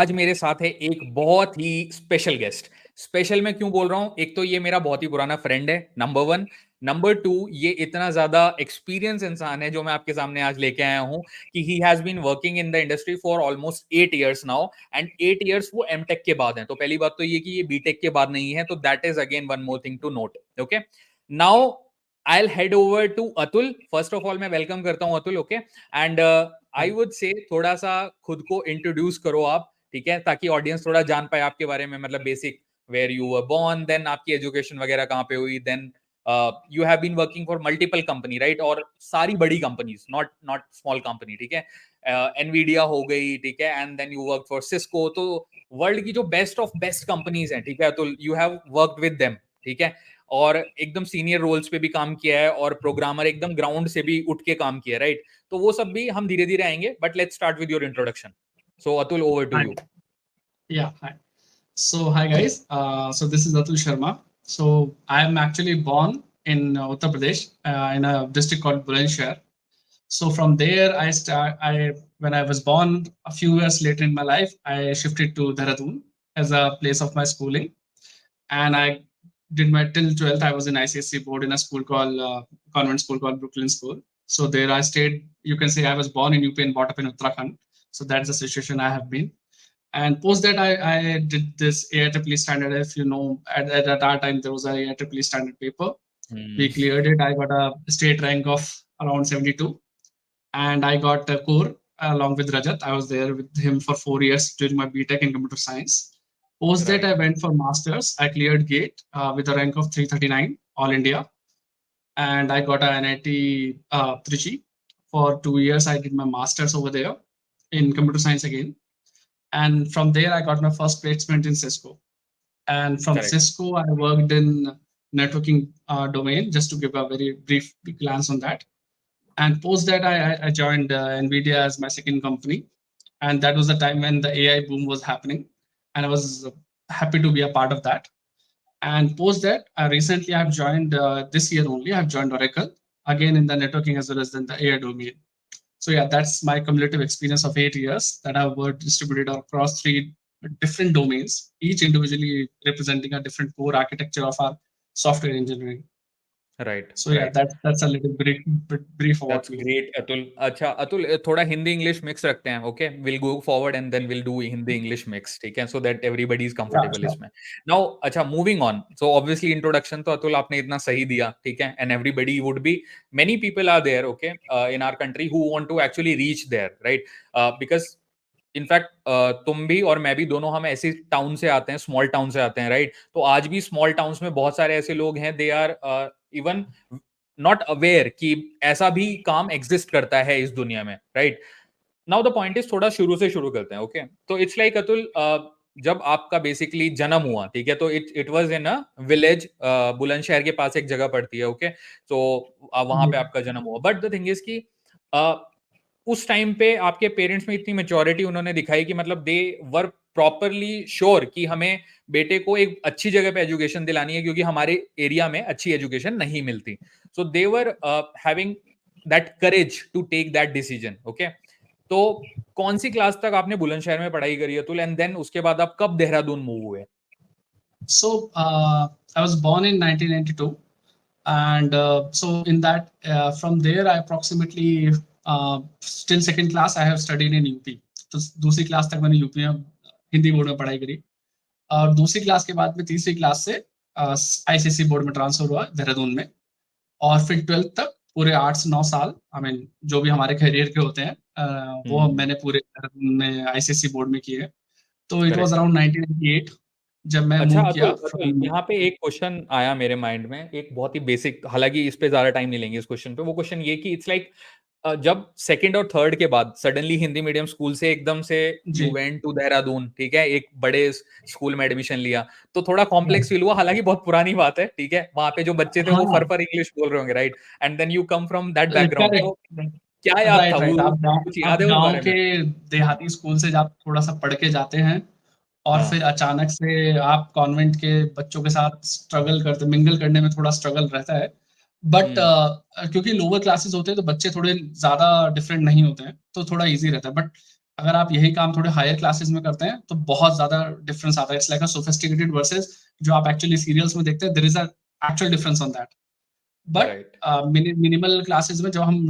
आज मेरे साथ है एक बहुत ही स्पेशल गेस्ट। स्पेशल मैं क्यों बोल रहा हूं? एक तो ये मेरा बहुत ही पुराना फ्रेंड है, नंबर वन। नंबर टू, ये इतना ज्यादा एक्सपीरियंस इंसान है जो मैं आपके सामने आज लेके आया हूं कि he has been working in the industry for almost 8 years now, and 8 years वो एमटेक के बाद है। तो पहली बात तो ये कि ये बीटेक के बाद नहीं है, तो that is again one more thing to note. Okay, now I will head over to Atul. First of all मैं वेलकम करता हूं Atul. Okay, and I would say थोड़ा सा खुद को इंट्रोड्यूस करो आप, ठीक है, ताकि ऑडियंस थोड़ा जान पाए आपके बारे में, मतलब basic where you were born, then आपकी एजुकेशन वगैरह कहाँ पे हुई, then you have been working for multiple company, right, और सारी बड़ी companies, not not small company, ठीक है। एनवीडिया हो गई, ठीक है, and then you work for Cisco. तो वर्ल्ड की जो बेस्ट ऑफ बेस्ट कंपनीज हैं, ठीक है, तो you have worked with them, ठीक है, और एकदम सीनियर रोल्स पे भी काम किया है, और प्रोग्रामर एकदम ग्राउंड से भी उठ के काम किया है, राइट। तो वो सब भी हम धीरे धीरे आएंगे, but let's start with your introduction. So Atul, over to Hi. you. Yeah, hi. So, hi guys. So this is Atul Sharma. So I am actually born in Uttar Pradesh in a district called Bulandshahr. So from there, when I was born, a few years later in my life, I shifted to Dehradun as a place of my schooling, and I did my till 12th. I was in ICSE board in a school called convent school called Brooklyn School. So there I stayed. You can say I was born in UP and brought up in Uttarakhand. So that's the situation I have been. And post that, I did this AIEEE standard. If you know, at that time there was a AIEEE standard paper. Hmm. We cleared it. I got a state rank of around 72, and I got a core along with Rajat. I was there with him for 4 years during my BTech in computer science. Post that, Right. I went for masters. I cleared GATE with a rank of 339 all India, and I got a NIT Trichy. For 2 years, I did my masters over there in computer science again, and from there I got my first placement in Cisco. And from Correct. Cisco, I worked in networking domain. Just to give a very brief glance on that. And post that, I joined Nvidia as my second company, and that was the time when the AI boom was happening, and I was happy to be a part of that. And post that, recently I've joined this year only. I've joined Oracle again in the networking as well as in the AI domain. So yeah, that's my cumulative experience of 8 years that I've worked distributed across three different domains, each individually representing a different core architecture of our software engineering. Right. So yeah, Right. that's a little brief about That's me. great, Atul. अच्छा अतुल, थोड़ा Hindi English mix रखते हैं, okay, will go forward and then will do Hindi English mix, ठीक है, so that everybody is Yeah, comfortable sure. इसमें। Now अच्छा, moving on, so obviously introduction तो अतुल आपने इतना सही दिया, ठीक है, and everybody would be, many people are there, okay, in our country who want to actually reach there, right, because in fact तुम भी और मैं भी दोनों हम ऐसे टाउन से आते हैं, स्मॉल टाउन से आते हैं, राइट। तो आज भी स्मॉल टाउन्स में बहुत सारे ऐसे लोग हैं, they are even not aware कि ऐसा भी काम एग्जिस्ट करता है इस दुनिया में, right. Now the point is, थोड़ा शुरू से शुरू करते हैं, ओके। तो इट्स लाइक अतुल, जब आपका बेसिकली जन्म हुआ, ठीक है, तो it was in a village, Bulandshahr के पास एक जगह पड़ती है, ओके। तो वहां पे Yeah. आपका जन्म हुआ, बट द थिंग इज कि उस टाइम पे आपके पेरेंट्स में इतनी मेच्योरिटी उन्होंने दिखाई कि मतलब दे वर प्रॉपरली श्योर कि हमें बेटे को एक अच्छी जगह पे एजुकेशन दिलानी है, क्योंकि हमारे एरिया में अच्छी एजुकेशन नहीं मिलती। So they were having that courage to take that decision, okay. तो कौन सी क्लास तक आपने बुलंदशहर में पढ़ाई करी है, एंड देन उसके बाद आप कब देहरादून मूव हुए? So I was born in 1992, and so in that from there I approximately still second class I have studied in UP. तो दूसरी क्लास तक मैंने यूपी में हिंदी बोर्ड में पढ़ाई करी, और दूसरी क्लास के बाद में तीसरी क्लास से आईसीएसई बोर्ड में ट्रांसफर हुआ देहरादून में, और फिर 12th तक पूरे 8 से 9 साल, आई मीन जो भी हमारे करियर के होते हैं वो मैंने पूरे देहरादून में आईसीएसई बोर्ड में किए। तो इट वाज करेक्ट। अराउंड 1998 जब मैं अच्छा मूव अतुल, किया अतुल फ्रॉम। यहाँ पे एक क्वेश्चन आया मेरे माइंड में, एक बहुत ही बेसिक, हालांकि इस पे ज्यादा टाइम नहीं लेंगे इस क्वेश्चन पे। वो क्वेश्चन ये कि इट्स लाइक जब सेकंड और थर्ड के बाद सडनली हिंदी मीडियम स्कूल से एकदम से यू जी। वेंट टू देहरादून, ठीक है, एक बड़े स्कूल में एडमिशन लिया, तो थोड़ा कॉम्प्लेक्स फील हुआ, हालांकि बहुत पुरानी बात है, ठीक है, वहां पे जो बच्चे थे वो हाँ, फर इंग्लिश बोल रहे होंगे, right, and then you come from that background, तो करेक्ट। क्या याद था राइट, वो, राइट। कुछ याद आप है उस गांव बारे के में? देहाती स्कूल से जब थोड़ा सा पढ़ के जाते हैं, और हाँ। फिर अचानक से आप कॉन्वेंट के बच्चों के साथ स्ट्रगल करते, मिंगल करने में थोड़ा स्ट्रगल रहता है। बट हम्म। क्योंकि लोअर क्लासेस होते हैं तो बच्चे थोड़े ज्यादा डिफरेंट नहीं होते हैं, तो थोड़ा इजी रहता है। बट अगर आप यही काम थोड़े हायर क्लासेस में करते हैं तो बहुत ज्यादा डिफरेंस आता है. It's like a sophisticated versus जो आप एक्चुअली सीरियल्स में देखते हैं. There is a actual difference on that. But right. Minimal classes में जब हम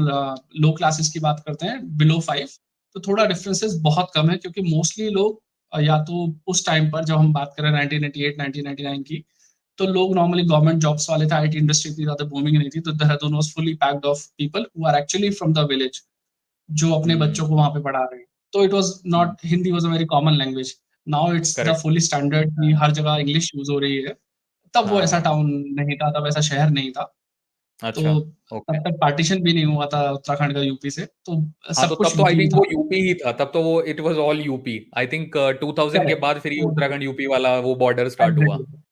लो क्लासेस की बात करते हैं बिलो 5, तो थोड़ा डिफरेंसेस बहुत कम है, क्योंकि मोस्टली लोग या तो उस टाइम पर जब हम बात करें 1998 1999 की, तो लोग नॉर्मली गवर्नमेंट जॉब्स वाले थे. आईटी इंडस्ट्री इतनी ज्यादा बूमिंग नहीं थी, तो Dehradun was fully packed of people who are actually from the village, जो अपने हम्म. बच्चों को वहां पे पढ़ा रहे हैं. तो it was hmm. Not, Hindi was a very common language. Now it's the correct. Fully standard कि हर जगह इंग्लिश यूज हो रही है. तब वो ऐसा हाँ. टाउन नहीं था, तब ऐसा शहर नहीं था. तो अच्छा. तब ओके. तक पार्टीशन भी नहीं हुआ था उत्तराखंड का यूपी से, तो हाँ, तो सब कुछ तब तो आई यूपी ही थिंक था. वो यूपी ही था, तब तो वो it was all UP. I think 2000 के करेक्ट. बाद फिर ये तो उत्तराखंड यूपी वाला वो बॉर्डर स्टार्ट हुआ. एग्जैक्टली.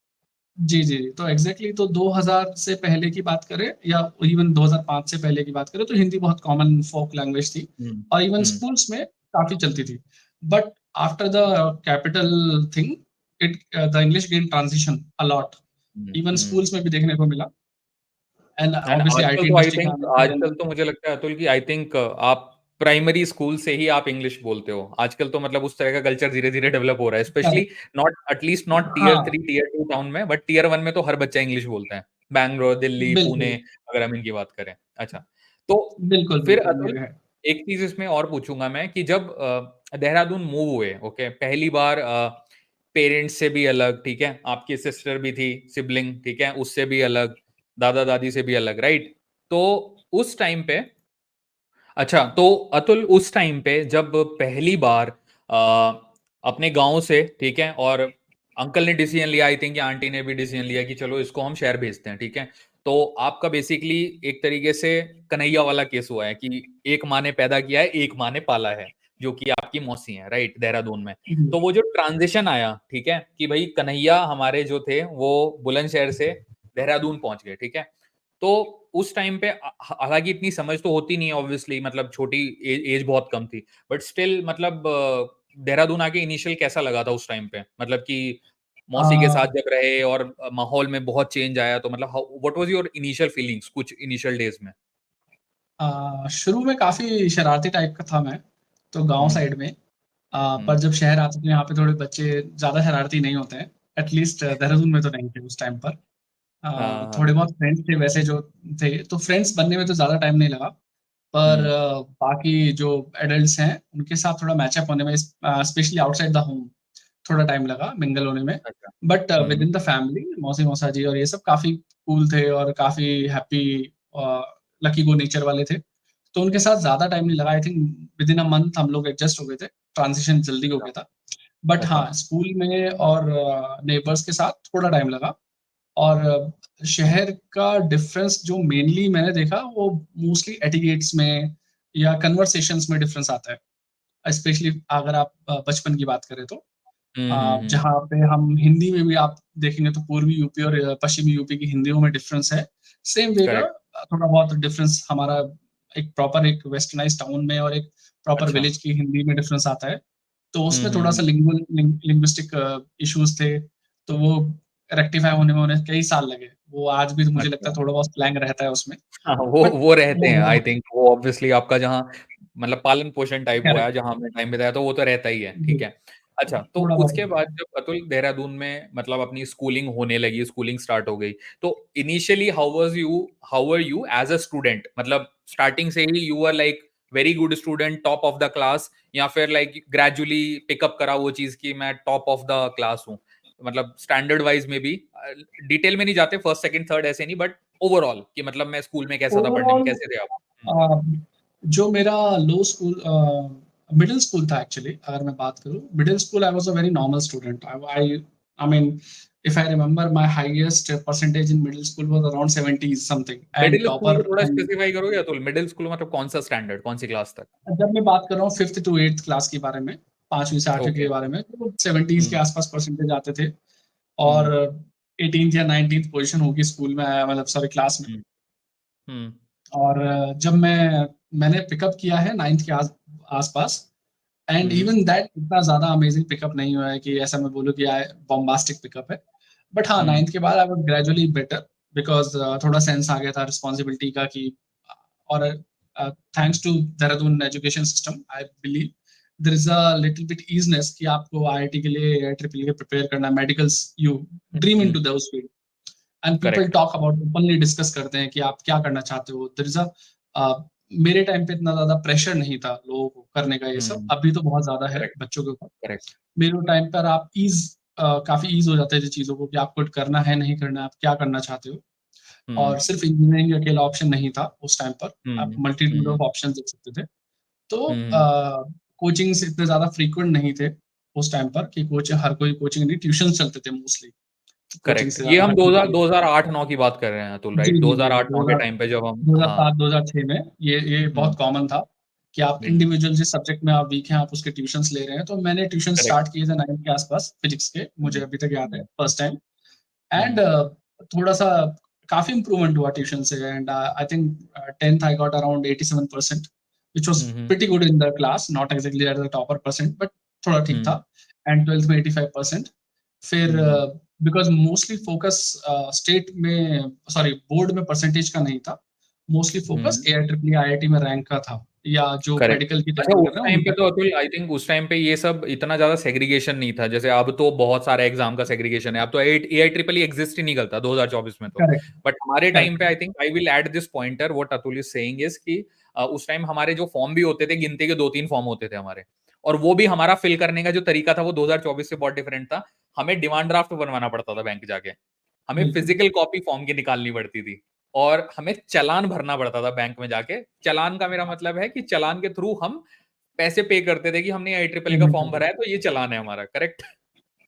जी, जी, जी. तो एग्जैक्टली, तो 2000 से पहले की बात करें या इवन 2005 से पहले की बात करें, तो हिंदी बहुत कॉमन फोक लैंग्वेज थी, हम्म. और इवन हम्म. स्कूल्स में काफी चलती थी. But after the capital thing, it the English gain transition a lot. Even hmm. Schools में भी देखने को मिला. एंड एंड ऑब्वियसली आजकल आईटी तो आई इंडस्ट्री के थिंक, आने के आजकल देन. तो मुझे लगता है अतुल की, आई थिंक आप प्राइमरी स्कूल से ही आप इंग्लिश बोलते हो आजकल तो. मतलब उस तरह का कल्चर धीरे धीरे डेवलप हो रहा है, specially correct. Not at least not tier हाँ, 3 टीयर 2 टाउन में, बट टीयर 1 में तो हर बच्चा इंग्लिश बोलता है. बैंगलोर, दिल्ली, पुणे, बिल्कुल, अगर हम इनकी बात करें. अच्छा. तो बिल्कुल, फिर बिल्कुल, ये अतुल, है. एक चीज इसमें और पूछूंगा मैं कि जब देहरादून मूव हुए, ओके, पहली बार, पेरेंट्स से भी अलग, ठीक है, आपकी सिस्टर भी थी, सिबलिंग, ठीक है, उससे भी अलग, दादा दादी से भी अलग, राइट? तो उस टाइम पे, अच्छा, तो अतुल उस टाइम पे जब पहली बार अपने गांव से, ठीक है, और अंकल ने डिसीजन लिया, आई थिंक, या आंटी ने भी डिसीजन लिया कि चलो इसको हम शहर भेजते हैं, ठीक है, तो आपका बेसिकली एक तरीके से कन्हैया वाला केस हुआ है कि एक माँ ने पैदा किया है, एक माँ ने पाला है, जो कि आपकी मौसी है, राइट, देहरादून में. हम्म. तो वो जो ट्रांजिशन आया, ठीक है, कि भाई कन्हैया हमारे जो थे वो बुलंदशहर से देहरादून पहुंच गए, ठीक है. तो उस टाइम पे हालांकि इतनी समझ तो होती नहीं है ऑब्वियसली, मतलब छोटी एज बहुत कम थी, बट स्टिल मतलब देहरादून आके इनिशियल कैसा लगा था उस टाइम पे, मतलब कि मौसी के साथ आ, जब रहे और माहौल में बहुत चेंज आया, तो मतलब what was your initial feelings कुछ इनिशियल डेज में? शुरू में काफी शरारती टाइप का था मैं, तो गांव हम्म. साइड में. पर हम्म. जब शहर आते थे यहाँ पे थोड़े बच्चे ज्यादा शरारती नहीं होते हैं. एटलीस्ट देहरादून में तो नहीं थे उस टाइम पर. हाँ. थोड़े हाँ. बहुत फ्रेंड्स थे वैसे जो थे, तो फ्रेंड्स बनने में तो ज्यादा टाइम नहीं लगा. पर हम्म. बाकी जो एडल्ट्स हैं उनके साथ थोड़ा मैचअप होने में, स्पेशली आउटसाइड द होम, थोड़ा टाइम लगा मिंगल होने में. अच्छा. But with hmm. In the family, मौसी मौसा जी और ये सब काफी कूल थे और काफी हैप्पी, लकी गो नेचर वाले थे. तो उनके साथ ज्यादा टाइम नहीं लगा. I think with in a month हम लोग एडजस्ट हो गए थे. ट्रांजिशन जल्दी हो अच्छा. गया था. बट हाँ, अच्छा. स्कूल में और नेबर्स के साथ थोड़ा टाइम लगा. और शहर का डिफरेंस जो मेनली मैंने देखा, वो मोस्टली एटिकेट्स में या कन्वर्सेशंस में डिफरेंस आता है. स्पेशली अगर आप बचपन की बात करें तो, हम्म. जहाँ पे हम हिंदी में भी आप देखेंगे तो पूर्वी यूपी और पश्चिमी यूपी की हिंदियों में डिफरेंस है. सेम वे का करेक्ट. थोड़ा बहुत डिफरेंस हमारा, एक प्रॉपर एक वेस्टर्नाइज टाउन में और एक प्रॉपर अच्छा. विलेज की हिंदी में डिफरेंस आता है. तो उसमें थोड़ा सा हम्म. लिंग्विस्टिक इश्यूज थे. तो वो रेक्टिफाई होने में उन्हें कई साल लगे. वो आज भी मुझे लगता अच्छा. है थोड़ा बहुत स्लैंग रहता है उसमें. हाँ, बट वो रहते वो हैं, आई हुआ. थिंक वो ऑब्वियसली आपका जहाँ मतलब पालन पोषण टाइप हुआ है, करेक्ट. जहाँ हमने टाइम बिताया, तो वो तो रहता ही है, ठीक है. अच्छा, तो थोड़ा उसके बहुत. बाद जब अतुल देहरादून में मतलब अपनी स्कूलिंग होने लगी, स्कूलिंग स्टार्ट हो गई, तो initially how were you as a student? मतलब स्टार्टिंग से ही you are like very good student, top of the class, या फिर लाइक ग्रेजुअली पिकअप करा वो चीज कि मैं टॉप ऑफ द क्लास हूँ? मतलब स्टैंडर्ड वाइज में भी, डिटेल में नहीं जाते, फर्स्ट सेकंड थर्ड ऐसे नहीं, बट ओवरऑल कि मतलब मैं स्कूल में कैसा था, पढ़ने में ओवरऑल, कैसे थे आप? जो मेरा लो स्कूल, मिडिल स्कूल था एक्चुअली. अगर मैं बात करूं, middle school I was a very normal student. I mean, if I remember, my highest percentage in middle school was around 70 something, and middle school topper. को थोड़ा स्पेसिफाई करोगे Atul? Middle school मतलब कौन सा स्टैंडर्ड, कौन सी क्लास तक? जब मैं बात कर रहा हूँ फिफ्थ टू एट्थ क्लास के बारे में, 5वीं से 8वीं के ओके. बारे में, तो 70s के हम्म. आसपास परसेंटेज आते थे. और हम्म. 18th या 19th पोजीशन होगी स्कूल में आया, मतलब सॉरी क्लास में. हम्म. हम्म. और जब मैंने पिकअप किया है 9th के आसपास, एंड हम्म. इवन दैट इतना ज्यादा अमेजिंग पिकअप नहीं हुआ है कि ऐसा मैं बोलूँ कि आए बॉम्बास्टिक पिकअप है. बट हाँ, हम्म. 9th के बाद I was gradually better, because थोड़ा सेंस आ गया था रिस्पॉन्सिबिलिटी का कि, और thanks to Dehradun education system, I believe there is a little bit easiness कि आपको आईआईटी के लिए ट्रिपल के प्रिपेयर करना, medicals you dream into those field, and people correct. Talk about, openly discuss करते हैं कि आप क्या करना चाहते हो। देयर इज अ मेरे टाइम पे इतना ज्यादा प्रेशर नहीं था लोगों को करने का ये सब, अभी तो बहुत ज्यादा है करेक्ट। बच्चों के ऊपर। करेक्ट। मेरे टाइम पर आप काफी ईज हो जाते थे चीजों को कि आपको करना है नहीं करना है, आप क्या करना चाहते हो। और सिर्फ इंजीनियरिंग अकेला ऑप्शन नहीं था उस टाइम पर, आप मल्टीट्यूड ऑफ ऑप्शन देख सकते थे। तो कोचिंग्स इतने ज्यादा फ्रीक्वेंट नहीं थे उस टाइम पर कि हर कोई कोचिंग नहीं, ट्यूशन चलते थे मोस्टली, कोचिंग करेक्ट। से ये ज्यादा हम हर कोई। 2008-9 की बात कर रहे हैं अतुल, जी राइट? जी जी जी 2008-9 के टाइम पे जब हम, हाँ। 2007-2006 में ये हम्म। बहुत कॉमन था कि आप हम्म। इंडिविजुअल जिस सब्जेक्ट में आप वीक हैं आप उसके ट्यूशंस ले रहे हैं। तो मैंने ट्यूशन करेक्ट। स्टार्ट किए थे 9 के आसपास फिजिक्स के, मुझे हम्म। अभी तक याद है hmm. First time. Hmm. And थोड़ा सा काफी इंप्रूवमेंट हुआ ट्यूशन से। And I think 10th I got around 87%, which was hmm. pretty good in the class, not exactly at the topper percent, but थोड़ा ठीक था। हम्म। एंड 12th में 85%। फिर हम्म। बिकॉज मोस्टली फोकस स्टेट में, सॉरी बोर्ड में percentage का नहीं था, मोस्टली फोकस हम्म। एआईट्रिपल आईआईटी में रैंक का था, या जो करेक्ट। मेडिकल की अच्छा, तैयारी कर उस रहे हैं टाइम पे उनका। तो अतुल, आई थिंक उस टाइम पे ये सब इतना ज्यादा सेग्रीगेशन नहीं था, जैसे अब तो बहुत सारे एग्जाम का सेग्रीगेशन है। अब तो AI ट्रिपल एग्जिस्ट ही नहीं करता 2024 में तो। करेक्ट बट हमारे टाइम करेक्ट। पे आई think I will add this pointer what Atul is saying is कि उस टाइम हमारे जो फॉर्म भी होते थे, गिनती के 2-3 फॉर्म होते थे हमारे, और वो भी हमारा फिल करने का जो तरीका था वो 2024 से बहुत डिफरेंट था। हमें डिमांड ड्राफ्ट बनवाना पड़ता था बैंक जाके, हमें बिल्कुल फिजिकल कॉपी फॉर्म की निकालनी पड़ती थी, और हमें चालान भरना पड़ता था बैंक में जाके। चालान का मेरा मतलब है कि चालान के थ्रू हम पैसे पे करते थे कि हमने आई ट्रिपल का पेमेंट फॉर्म करते भरा थे। है तो ये चालान है हमारा, करेक्ट?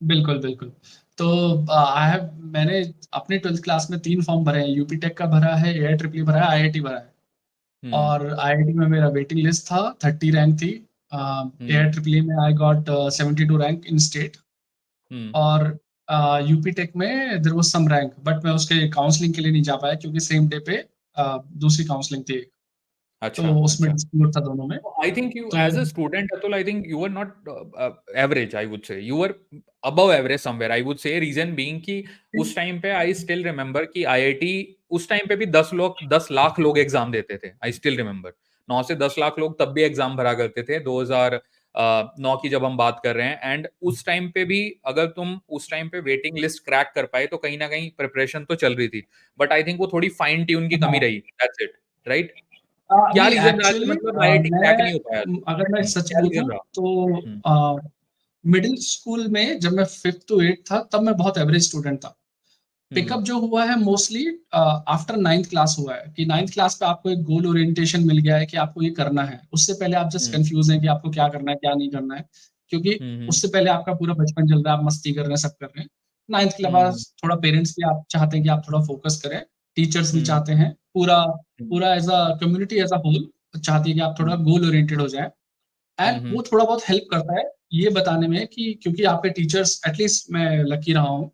बिल्कुल बिल्कुल। तो आई हैव, मैंने अपने 12th क्लास में 3 फॉर्म भरे हैं, यूपी टेक का भरा है, एआईट्रिपल भरा है, आईआईटी भरा है। हम्म। और आईआईटी में मेरा वेटिंग लिस्ट था, 30 रैंक थी। हम्म। एआईट्रिपल में I got 72 rank in state. Hmm. और यूपी टेक में there was some rank, but मैं उसके काउंसलिंग के लिए नहीं जा पाया क्योंकि सेम डे पे दूसरी काउंसलिंग थी। तो अच्छा। उसमें अच्छा। डिस्प्यूट था दोनों में। I think you, तो as a student, Atul, I think you were not average. I would say you were above average somewhere. I would say reason being कि उस टाइम पे I still remember कि IIT उस time पे भी 10 लाख लोग exam देते थे। I still remember 9 से 10 लाख लोग तब भी एग्जाम भरा करते थे 2009 की जब हम बात कर रहे हैं। एंड उस टाइम पे भी अगर तुम उस टाइम पे वेटिंग लिस्ट क्रैक कर पाए तो कहीं ना कहीं प्रिपरेशन तो चल रही थी, बट आई थिंक वो थोड़ी फाइन ट्यून की कमी हाँ, रही। That's it, right? क्या नहीं रीजन रहा कि एक्चुअली मतलब आईआईटी क्रैक नहीं हो पाया? अगर मैं सच क्या रीजन बोलूं रहा? हुँ, तो मिडिल स्कूल में जब मैं 5th to 8th था तब मैं बहुत एवरेज स्टूडेंट था। हुँ, पिकअप जो हुआ है मोस्टली आफ्टर 9th क्लास हुआ है, कि 9th क्लास पे आपको एक गोल ओरिएंटेशन मिल गया है कि आपको ये करना है। उससे पहले आप जस्ट हुँ, कंफ्यूज हैं कि आपको क्या करना है क्या नहीं करना है, क्योंकि हुँ, हुँ, उससे पहले आपका पूरा बचपन चल रहा है, आप मस्ती कर रहे हैं, सब कर रहे हैं। 9th के बाद हुँ, थोड़ा पेरेंट्स भी आप चाहते हैं कि आप थोड़ा फोकस करें, टीचर्स भी हुँ, चाहते हैं, पूरा हुँ, पूरा as a community as a whole चाहती है कि आप थोड़ा हुँ, गोल ओरिएंटेड हो जाए। हुँ, एंड हुँ, वो थोड़ा बहुत हेल्प करता है ये बताने में कि, क्योंकि आपके टीचर्स, एटलीस्ट मैं लकी रहा हूँ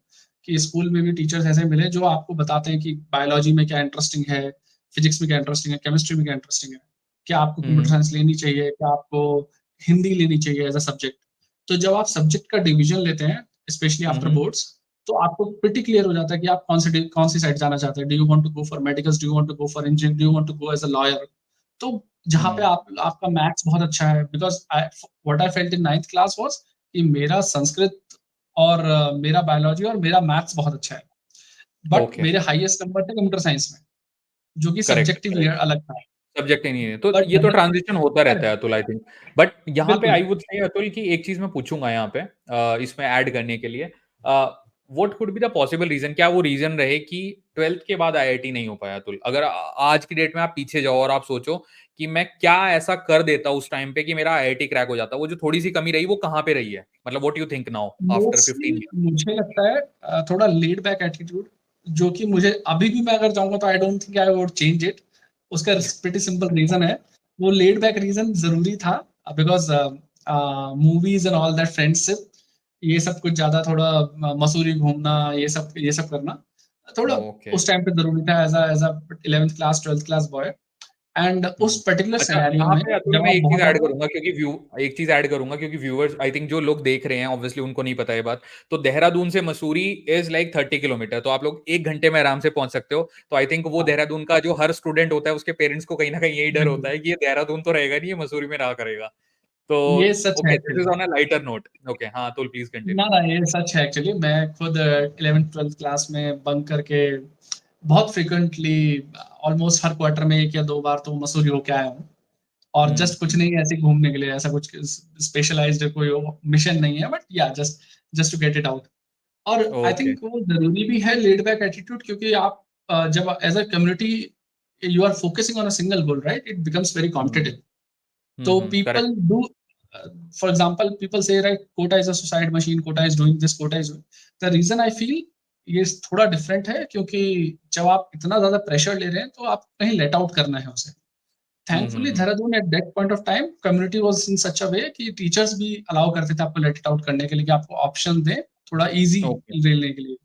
कि स्कूल में भी टीचर्स ऐसे मिले जो आपको बताते हैं कि बायोलॉजी में क्या इंटरेस्टिंग है, फिजिक्स में क्या इंटरेस्टिंग है, केमिस्ट्री में क्या इंटरेस्टिंग है, क्या आपको कंप्यूटर हुँ, साइंस लेनी चाहिए, क्या आपको हिंदी लेनी चाहिए एज अ सब्जेक्ट। तो जब आप सब्जेक्ट का डिवीजन लेते हैं, स्पेशली हुँ, आफ्टर हुँ, बोर्ड्स, तो आपको प्रिटी क्लियर हो जाता है कि आप कौन सी साइड जाना चाहते हैं। Do you want to go for medicals, do you want to go for engineering, do you want to go as a lawyer. तो जहाँ पे हुँ, आपका मैथ्स बहुत अच्छा है, because what I felt in 9th class was कि मेरा संस्कृत और मेरा बायोलॉजी और मेरा मैथ्स बहुत अच्छा है, बट ओके, मेरे हाईएस्ट नंबर थे कंप्यूटर साइंस में, जो कि करेक्ट, सब्जेक्टिव करेक्ट। अलग था। सब्जेक्ट ही नहीं है तो बट ये तो जनरल, ट्रांजिशन होता रहता है अतुल, आई थिंक। बट यहाँ पे बिल्कुल आई वुड से अतुल की एक चीज मैं पूछूंगा यहाँ पे, इसमें ऐड करने के लिए, what could be the possible reason? क्या वो रीजन रहे कि 12th के बाद आईआईटी नहीं हो पाया अतुल? अगर आज की डेट में आप पीछे जाओ और आप सोचो कि मैं क्या ऐसा कर देता उस टाइम पे कि मेरा आईआईटी क्रैक हो जाता, वो जो थोड़ी सी कमी रही वो कहाँ पे रही है? मतलब what you think now after mostly 15 year? मुझे लगता है थोड़ा लेड बैक एटीट्यूड, जो कि मुझे अभी भी, मैं अगर चाहूंगा तो आई don't think I would change it. उसका प्रीटी सिंपल रीजन है, वो लेड बैक रीजन जरूरी था, because movies and all that, friendship, ये सब कुछ ज्यादा थोड़ा मसूरी घूमना, ये सब करना थोड़ा ओके। उस टाइम पे जरूरी था as a 11th class 12th class boy. And उस हम्म। पर्टिकुलर अच्छा, सिनेरियो यहाँ में पे अतुल जब मैं आप एक चीज बहुत ऐड ज्यादा, करूंगा क्योंकि व्यूअर्स आई थिंक जो लोग देख रहे हैं ऑब्वियसली उनको नहीं पता ये बात। तो देहरादून से मसूरी इज लाइक 30 किलोमीटर, तो आप लोग 1 घंटे में आराम से पहुंच सकते हो। तो आई थिंक वो हाँ, देहरादून का जो हर स्टूडेंट होता है उसके पेरेंट्स को कहीं ना कहीं यही डर होता बिल्कुल है कि ये देहरादून तो रहेगा नहीं, ये मसूरी में रहा करेगा। तो ये सच है okay, this is actually. On a lighter note. Okay, हाँ, तो प्लीज ना कंटिन्यू। ना, ये सच है एक्चुअली। मैं खुद 11th 12th क्लास में बंक करके बहुत फ्रिक्वेंटली, ऑलमोस्ट हर क्वार्टर में 1 या 2 बार तो मसूरी होके आया हूँ। और जस्ट कुछ हम्म। नहीं, ऐसे ही घूमने के लिए, ऐसा कुछ स्पेशलाइज्ड कोई मिशन नहीं है, बट या just just to get it out. और आई ओके। थिंक वो जरूरी भी है, लेड बैक एटीट्यूड, क्योंकि आप जब as a community you are focusing on a single goal, right, it becomes very competitive. So correct. people do, for example, people say, right, quota is a suicide machine, quota is doing this, quota is doing. The reason I feel ये थोड़ा different है, क्योंकि जब आप इतना ज्यादा pressure ले रहे हैं तो आप कहीं लेट आउट करना है उसे। Thankfully hmm. Dehradun at that point of time community was in such a way कि टीचर्स भी अलाउ करते थे आपको लेट इट आउट करने के लिए, कि आपको ऑप्शन दें थोड़ा इजी ओके। लेने के लिए।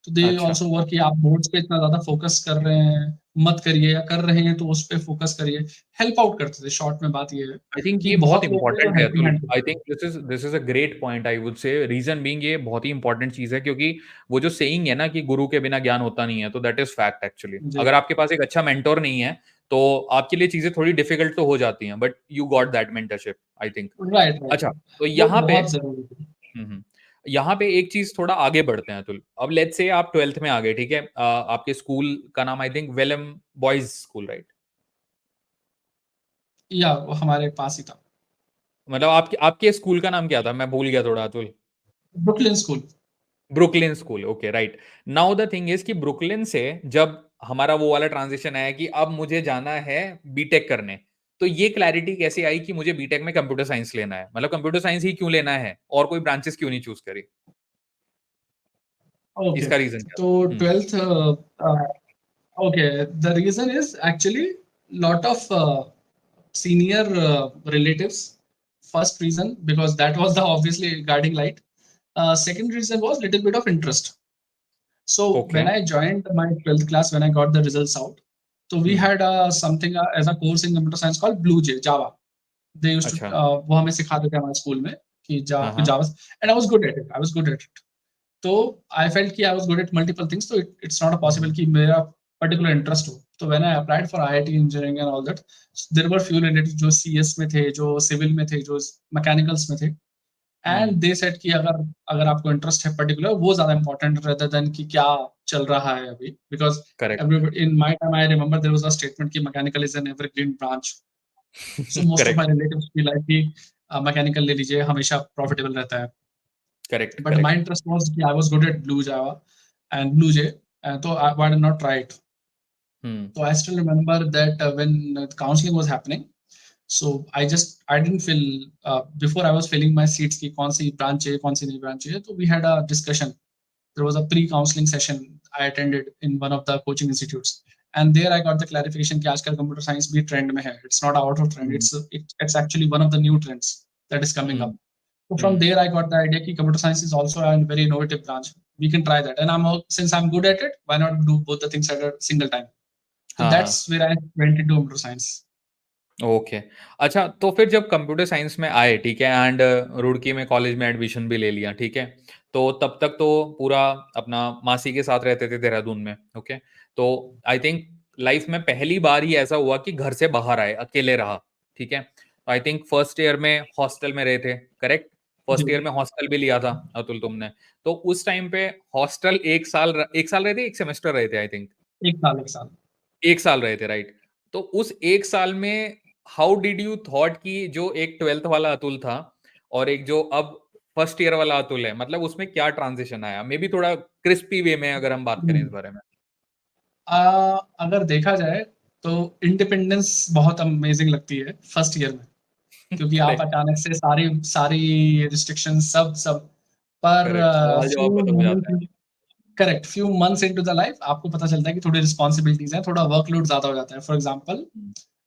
तो दे अच्छा। ऑल्सो वर्क कि आप बोर्ड्स पे इतना ज्यादा फोकस कर रहे हैं मत करिए, या कर रहे हैं तो उस पे फोकस करिए। हेल्प आउट करते थे, शॉर्ट में बात ये है आई थिंक कि ये बहुत बहुत लोग थे जो इंपॉर्टेंट है हेल्पिंग अतुल। हैंड आई थे। Think this is a great point, I would say reason being ये बहुत ही इंपॉर्टेंट चीज है, क्योंकि वो जो सेइंग है ना कि गुरु के बिना ज्ञान होता नहीं है, तो दैट इज फैक्ट एक्चुअली। जी, अगर आपके पास एक अच्छा मेंटोर नहीं है तो आपके लिए चीजें थोड़ी डिफिकल्ट तो हो जाती हैं, but you got that mentorship, I think. Right right. अच्छा, तो वो यहाँ पे बहुत जरूरी थी। हम्म, यहाँ पे एक चीज थोड़ा आगे बढ़ते हैं अतुल। अब लेट्स से आप 12th में आ गए, ठीक है। आपके स्कूल का नाम I think Welham boys school, right? या वो हमारे पास ही था। मतलब आपके आपके स्कूल का नाम क्या था, मैं भूल गया थोड़ा Atul. Brooklyn school. Brooklyn school, okay, right. Now the thing is कि ब्रुकलिन से जब हमारा वो वाला ट्रांजिशन आया कि अब मुझे जाना है बीटेक करने, तो ये क्लैरिटी कैसे आई कि मुझे बीटेक में कंप्यूटर साइंस लेना है? मतलब कंप्यूटर साइंस ही क्यों लेना है, और कोई ब्रांचेस क्यों नहीं चूज करी? ओके, इसका रीजन क्या तो था? 12th, okay, the reason is actually lot of senior relatives. First reason, because that was the obviously guiding light. Second reason was little bit of interest. So okay. when I joined my 12th class, when I got the results out, so we hmm. had something as a course in computer science called Blue J Java. They used to अच्छा। वो हमें सिखाते थे हमारे school में कि हाँ हाँ। Java, and I was good at it. I was good at it. तो आई फेल्ट कि I was good at multiple things, तो इट्स नॉट पॉसिबल कि मेरा पर्टिकुलर इंटरेस्ट हो। तो when I applied for IIT engineering and all that, there were few relative जो CS में थे, जो सिविल में थे, जो मैकेनिकल्स में थे, एंड हम्म। दे सेड कि अगर अगर आपको इंटरेस्ट है पर्टिकुलर, वो ज्यादा इंपॉर्टेंट रेदर देन कि क्या चल रहा है अभी। Because correct. everybody in my time, I remember there was a statement कि mechanical is an evergreen branch. So most of my correct. Relatives feel like कि मैकेनिकल ले लीजिए, हमेशा प्रॉफिटेबल रहता है। Correct. But my correct. interest was कि I was good at Blue Java and Blue J, so why did not try it? Hmm. So I still remember that when the counseling was happening, so I didn't fill before I was filling my seats कि कौन सी branch है, कौन सी नहीं branch है. So we had a discussion. There was a pre-counseling session I attended in one of the coaching institutes, and there I got the clarification कि आजकल computer science भी trend में है. It's not out of trend. Hmm. It's actually one of the new trends that is coming up. Hmm. So from hmm. there, I got the idea that computer science is also a very innovative branch. We can try that, and since I'm good at it, why not do both the things at a single time? So हाँ हाँ। that's where I went into computer science. Okay. अच्छा, तो फिर जब computer science में आए, ठीक है, एंड रुड़की में कॉलेज में एडमिशन भी ले लिया, ठीक है, तो तब तक तो पूरा अपना मासी के साथ रहते थे देहरादून में, ओके। तो आई थिंक लाइफ में पहली बार ही ऐसा हुआ कि घर से बाहर आए, अकेले रहा, ठीक है। आई थिंक फर्स्ट ईयर में हॉस्टल में रहे थे, करेक्ट? जी, फर्स्ट ईयर में हॉस्टल भी लिया था अतुल तुमने। तो उस टाइम पे हॉस्टल एक साल रहे थे, एक सेमेस्टर रहे थे आई थिंक? एक साल, एक साल। एक साल रहे थे, राइट? तो उस एक साल में हाउ डिड यू थॉट कि जो एक 12th वाला अतुल था और एक जो अब फर्स्ट ईयर वाला अतुल है, मतलब उसमें क्या ट्रांजिशन आया? मे बी थोड़ा क्रिस्पी वे में अगर हम बात करें इस हम्म। बारे में। अगर देखा जाए तो इंडिपेंडेंस बहुत अमेजिंग लगती है फर्स्ट ईयर में, क्योंकि आप करेक्ट। अचानक से सारी सारी रिस्ट्रिक्शन सब सब पर करेक्ट, सवाल जवाब फ्यू खत्म हो जाते हैं। Moment, correct, few months into the life आपको पता चलता है कि थोड़ी रिस्पॉन्सिबिलिटीज हैं, थोड़ा वर्कलोड ज्यादा हो जाता है। For example,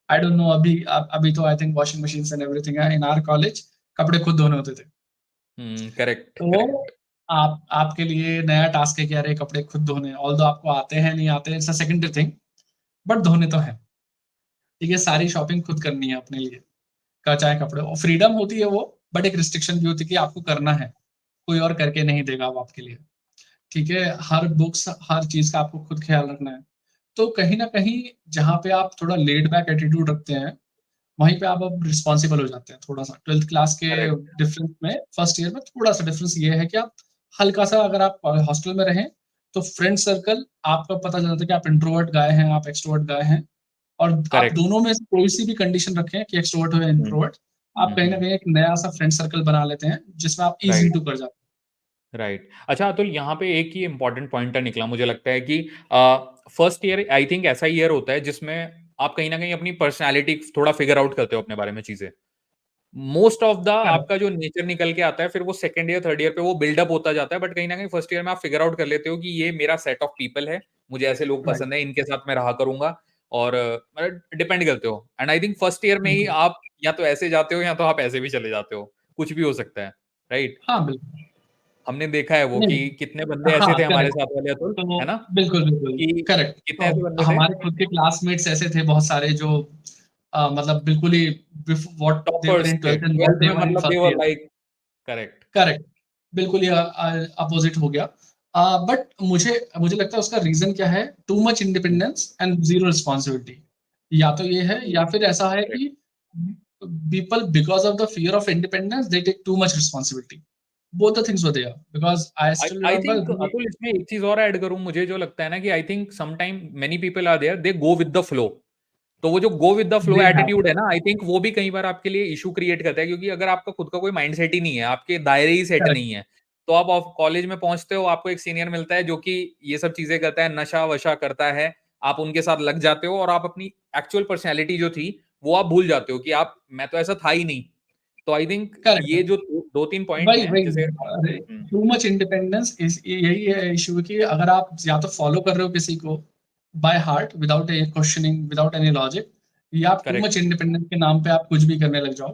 I don't know, अभी तो I think washing machine and everything है इन आवर कॉलेज। कपड़े खुद धोने होते थे। करेक्ट। तो करेक्ट। आप आपके लिए नया टास्क है कि अरे कपड़े खुद धोने, ऑल्दो आपको आते हैं नहीं आते हैं, it's a secondary thing, but धोने तो है। ठीक है, सारी शॉपिंग खुद करनी है अपने लिए, का चाहे कपड़े, और फ्रीडम होती है वो, बट एक रिस्ट्रिक्शन भी होती है कि आपको करना है, कोई और करके नहीं देगा वो आपके लिए। ठीक है, हर बुक्स हर चीज का आपको खुद ख्याल रखना है। तो कहीं ना कहीं जहाँ पे आप थोड़ा लेड बैक एटीट्यूड रखते हैं, वहीं पे आप अब रिस्पॉन्सिबल हो जाते हैं थोड़ा सा। 12th क्लास के करेक्ट। डिफरेंस में फर्स्ट ईयर में थोड़ा सा डिफरेंस ये है कि आप हल्का सा, अगर आप हॉस्टल में रहें तो फ्रेंड सर्कल आपका पता चलता है कि आप इंट्रोवर्ट गाय हैं, आप एक्सट्रोवर्ट गाय हैं, और आप करेक्ट। दोनों में से कोई सी भी कंडीशन रखें कि एक्सट्रोवर्ट हो या इंट्रोवर्ट, आप कहीं ना कहीं एक नया सा फ्रेंड सर्कल बना लेते हैं जिसमें आप इजी राइट। टू कर जाते राइट। अच्छा अतुल, यहाँ पे एक ही इंपॉर्टेंट पॉइंटर निकला मुझे लगता है कि फर्स्ट ईयर आई थिंक ऐसा ईयर होता है जिसमें आप कहीं ना कहीं अपनी पर्सनालिटी थोड़ा फिगर आउट करते हो अपने बारे में चीजें। मोस्ट ऑफ द हैं। आपका जो नेचर निकल के आता है फिर वो सेकंड ईयर थर्ड ईयर पे वो बिल्डअप होता जाता है, बट कहीं ना कहीं फर्स्ट ईयर में आप फिगर आउट कर लेते हो कि ये मेरा सेट ऑफ पीपल है, मुझे ऐसे लोग राइट। पसंद है, इनके साथ मैं रहा करूंगा। और डिपेंड करते हो, and I think first year में ही आप या तो ऐसे जाते हो या तो आप ऐसे भी चले जाते हो, कुछ भी हो सकता है। राइट। हाँ बिल्कुल। हमने देखा है वो कि नहीं, कितने बंदे ऐसे हाँ थे हमारे करेक्ट। साथ वाले, अतुल, तो है ना? बिल्कुल बिल्कुल कि करेक्ट। कितने तो ऐसे बंदे थे हमारे खुद के क्लासमेट्स ऐसे थे बहुत सारे जो मतलब बिल्कुल ही व्हाट दे वर टॉपर्स इन थे 12th एंड व्हाट ट्वेल्थ दे में, वर इन मतलब दे फर्स्ट वर ईयर। लाइक। करेक्ट। करेक्ट। बिल्कुल ही अपोजिट हो गया। बट मुझे मुझे लगता है उसका रीजन क्या है, too much independence and zero responsibility. या तो ये है या फिर ऐसा है करेक्ट। कि people because of the fear of independence they take too much responsibility. Both the things were there because I I still I remember think Atul, इसमें एक चीज और ऐड करूं, मुझे जो लगता है ना कि I think sometime many people are there they go with the flow. तो वो जो go with the flow they have. Attitude है ना, आई थिंक वो भी कई बार आपके लिए इशू क्रिएट करता है, क्योंकि अगर आपका खुद का कोई माइंड सेट ही नहीं है, आपके दायरे ही सेट करेक्ट। नहीं है, तो आप कॉलेज में पहुंचते हो, आपको एक सीनियर मिलता है जो कि ये सब चीजें करता है, नशा वशा करता है, आप उनके साथ लग जाते हो और आप अपनी एक्चुअल पर्सनैलिटी जो थी वो आप भूल जाते हो कि आप, मैं तो ऐसा था ही नहीं। तो आई थिंक करेक्ट। ये जो दो तीन पॉइंट वही हैं वही जैसे टू मच इंडिपेंडेंस इस यही है इशू, कि अगर आप या तो फॉलो कर रहे हो किसी को by heart without A questioning without any logic, या आप टू मच करेक्ट। इंडिपेंडेंस के नाम पे आप कुछ भी करने लग जाओ।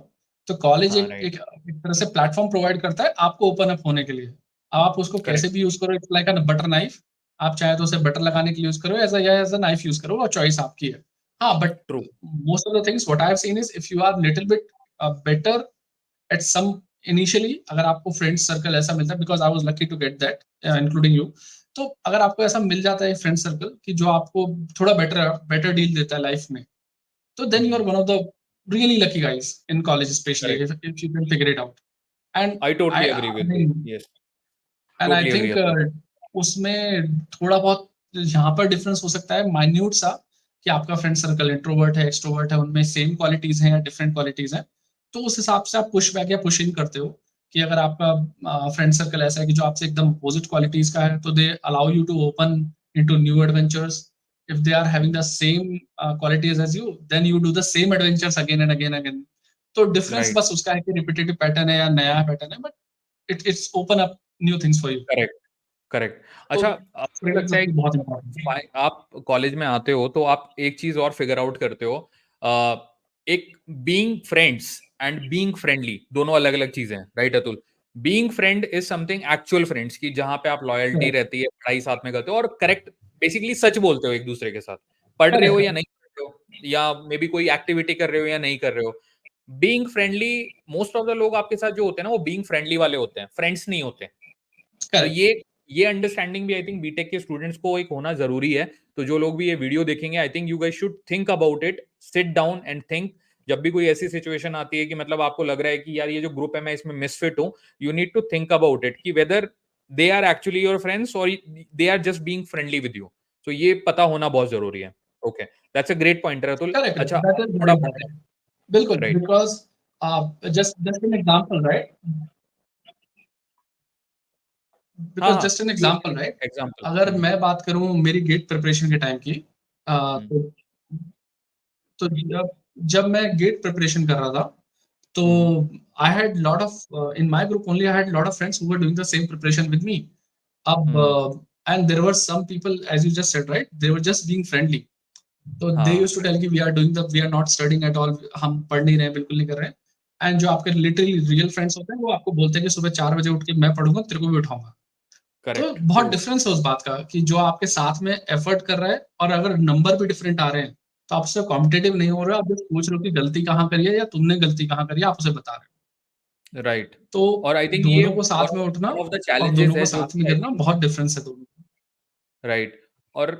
तो कॉलेज हाँ, एक राइट। एक तरह से प्लेटफॉर्म प्रोवाइड करता है आपको ओपन अप होने के लिए। आप उसको कैसे करेक्ट। भी यूज करो, it's like a butter knife. आप चाहे तो उसे बटर लगाने के लिए यूज करो, एज अ नाइफ यूज करो, वो चॉइस आपकी है। हाँ but true. Most of the things what I have seen is if you are little bit better at some initially, अगर आपको फ्रेंड सर्कल ऐसा मिलता है, because I was lucky to get that including you. तो अगर आपको ऐसा मिल जाता है फ्रेंड सर्कल कि जो आपको थोड़ा बेटर बेटर डील देता है लाइफ में, तो then you are one of the really lucky guys in college, especially correct. If you can figure it out. And I totally agree I with you. Mean yes. And I totally agree think Atul. उसमें थोड़ा बहुत यहाँ पर difference हो सकता है minute सा, कि आपका फ्रेंड सर्कल इंट्रोवर्ट है एक्सट्रोवर्ट है, उनमें सेम क्वालिटीज हैं या डिफरेंट क्वालिटीज हैं। तो उस हिसाब से आप पुश बैक या पुश इन करते हो, कि अगर आपका फ्रेंड सर्कल ऐसा है कि जो आपसे एकदम अपोजिट क्वालिटीज का है, तो they allow you to open into new adventures. If they are having the same qualities as you, then you do the same adventures again and again again. तो डिफरेंस राइट। बस उसका है कि repetitive pattern है या नया pattern है, but it's open up new things for you. Correct. Correct. तो अच्छा, आपको फ्रेंड्स लगता है अपनी कि बहुत इंपॉर्टेंट है। आप कॉलेज में आते हो तो आप एक चीज और फिगर आउट करते हो, एक being friends and being friendly दोनों अलग अलग चीजें हैं, right Atul? Being friend is something actual friends की, जहां पे आप लॉयल्टी करेक्ट। रहती है, पढ़ाई साथ में करते हो और करेक्ट बेसिकली सच बोलते हो एक दूसरे के साथ, पढ़ रहे हो करेक्ट। या नहीं पढ़ रहे हो, या मे बी कोई एक्टिविटी कर रहे हो या नहीं कर रहे हो। Being friendly, most of the लोग आपके साथ जो होते हैं ना वो बीइंग फ्रेंडली वाले होते हैं, फ्रेंड्स नहीं होते। तो करेक्ट। ये अंडरस्टैंडिंग भी आई थिंक बीटेक के स्टूडेंट्स को एक होना जरूरी है। तो जो लोग भी ये वीडियो देखेंगे, आई think you guys should think about it, sit down and think. जब भी कोई ऐसी सिचुएशन आती है कि मतलब आपको लग रहा है कि यार ये जो ग्रुप है मैं इसमें मिसफिट हूं, you need to think about it कि whether they are actually your friends और they are just being friendly with you. तो ये पता होना बहुत जरूरी है। Okay, that's a great pointer Atul. Correct. अच्छा, दैट इज वेरी थोड़ा इंपॉर्टेंट। बिल्कुल, right. Because just just an example right, हाँ बिकॉज हाँ, just an example right. Example. अगर मैं बात करूं मेरी गेट प्रिपरेशन के टाइम की, तो जब जब मैं गेट प्रिपरेशन कर रहा था, तो I had lot of in my group only, I had lot of friends who were doing the same preparation with me. अब and there were some people as you just said right, they were just being friendly. तो they हाँ, used to tell कि we are not studying at all, हम पढ़ नहीं रहे हैं, बिल्कुल नहीं कर रहे हैं। एंड जो आपके लिटरली रियल फ्रेंड्स होते हैं वो आपको बोलते हैं कि सुबह 4 बजे उठ के मैं पढ़ूंगा, तेरे को भी उठाऊंगा। तो करेक्ट, बहुत ट्रू। डिफरेंस है उस बात का, कि जो आपके साथ में एफर्ट कर रहा है, और अगर नंबर भी डिफरेंट आ रहे हैं, तो आपसे कॉम्पिटेटिव नहीं हो रहे हो, आप बस पूछ रहे हो कि गलती कहाँ करी है या तुमने गलती कहाँ करी है, आप उसे बता रहे हो। राइट। तो और आई थिंक ये दोनों को साथ में उठना वन ऑफ द और चैलेंजेस दोनों को है जो साथ में कि आई गिरना, थिंक, बहुत डिफरेंस है दोनों में। राइट। और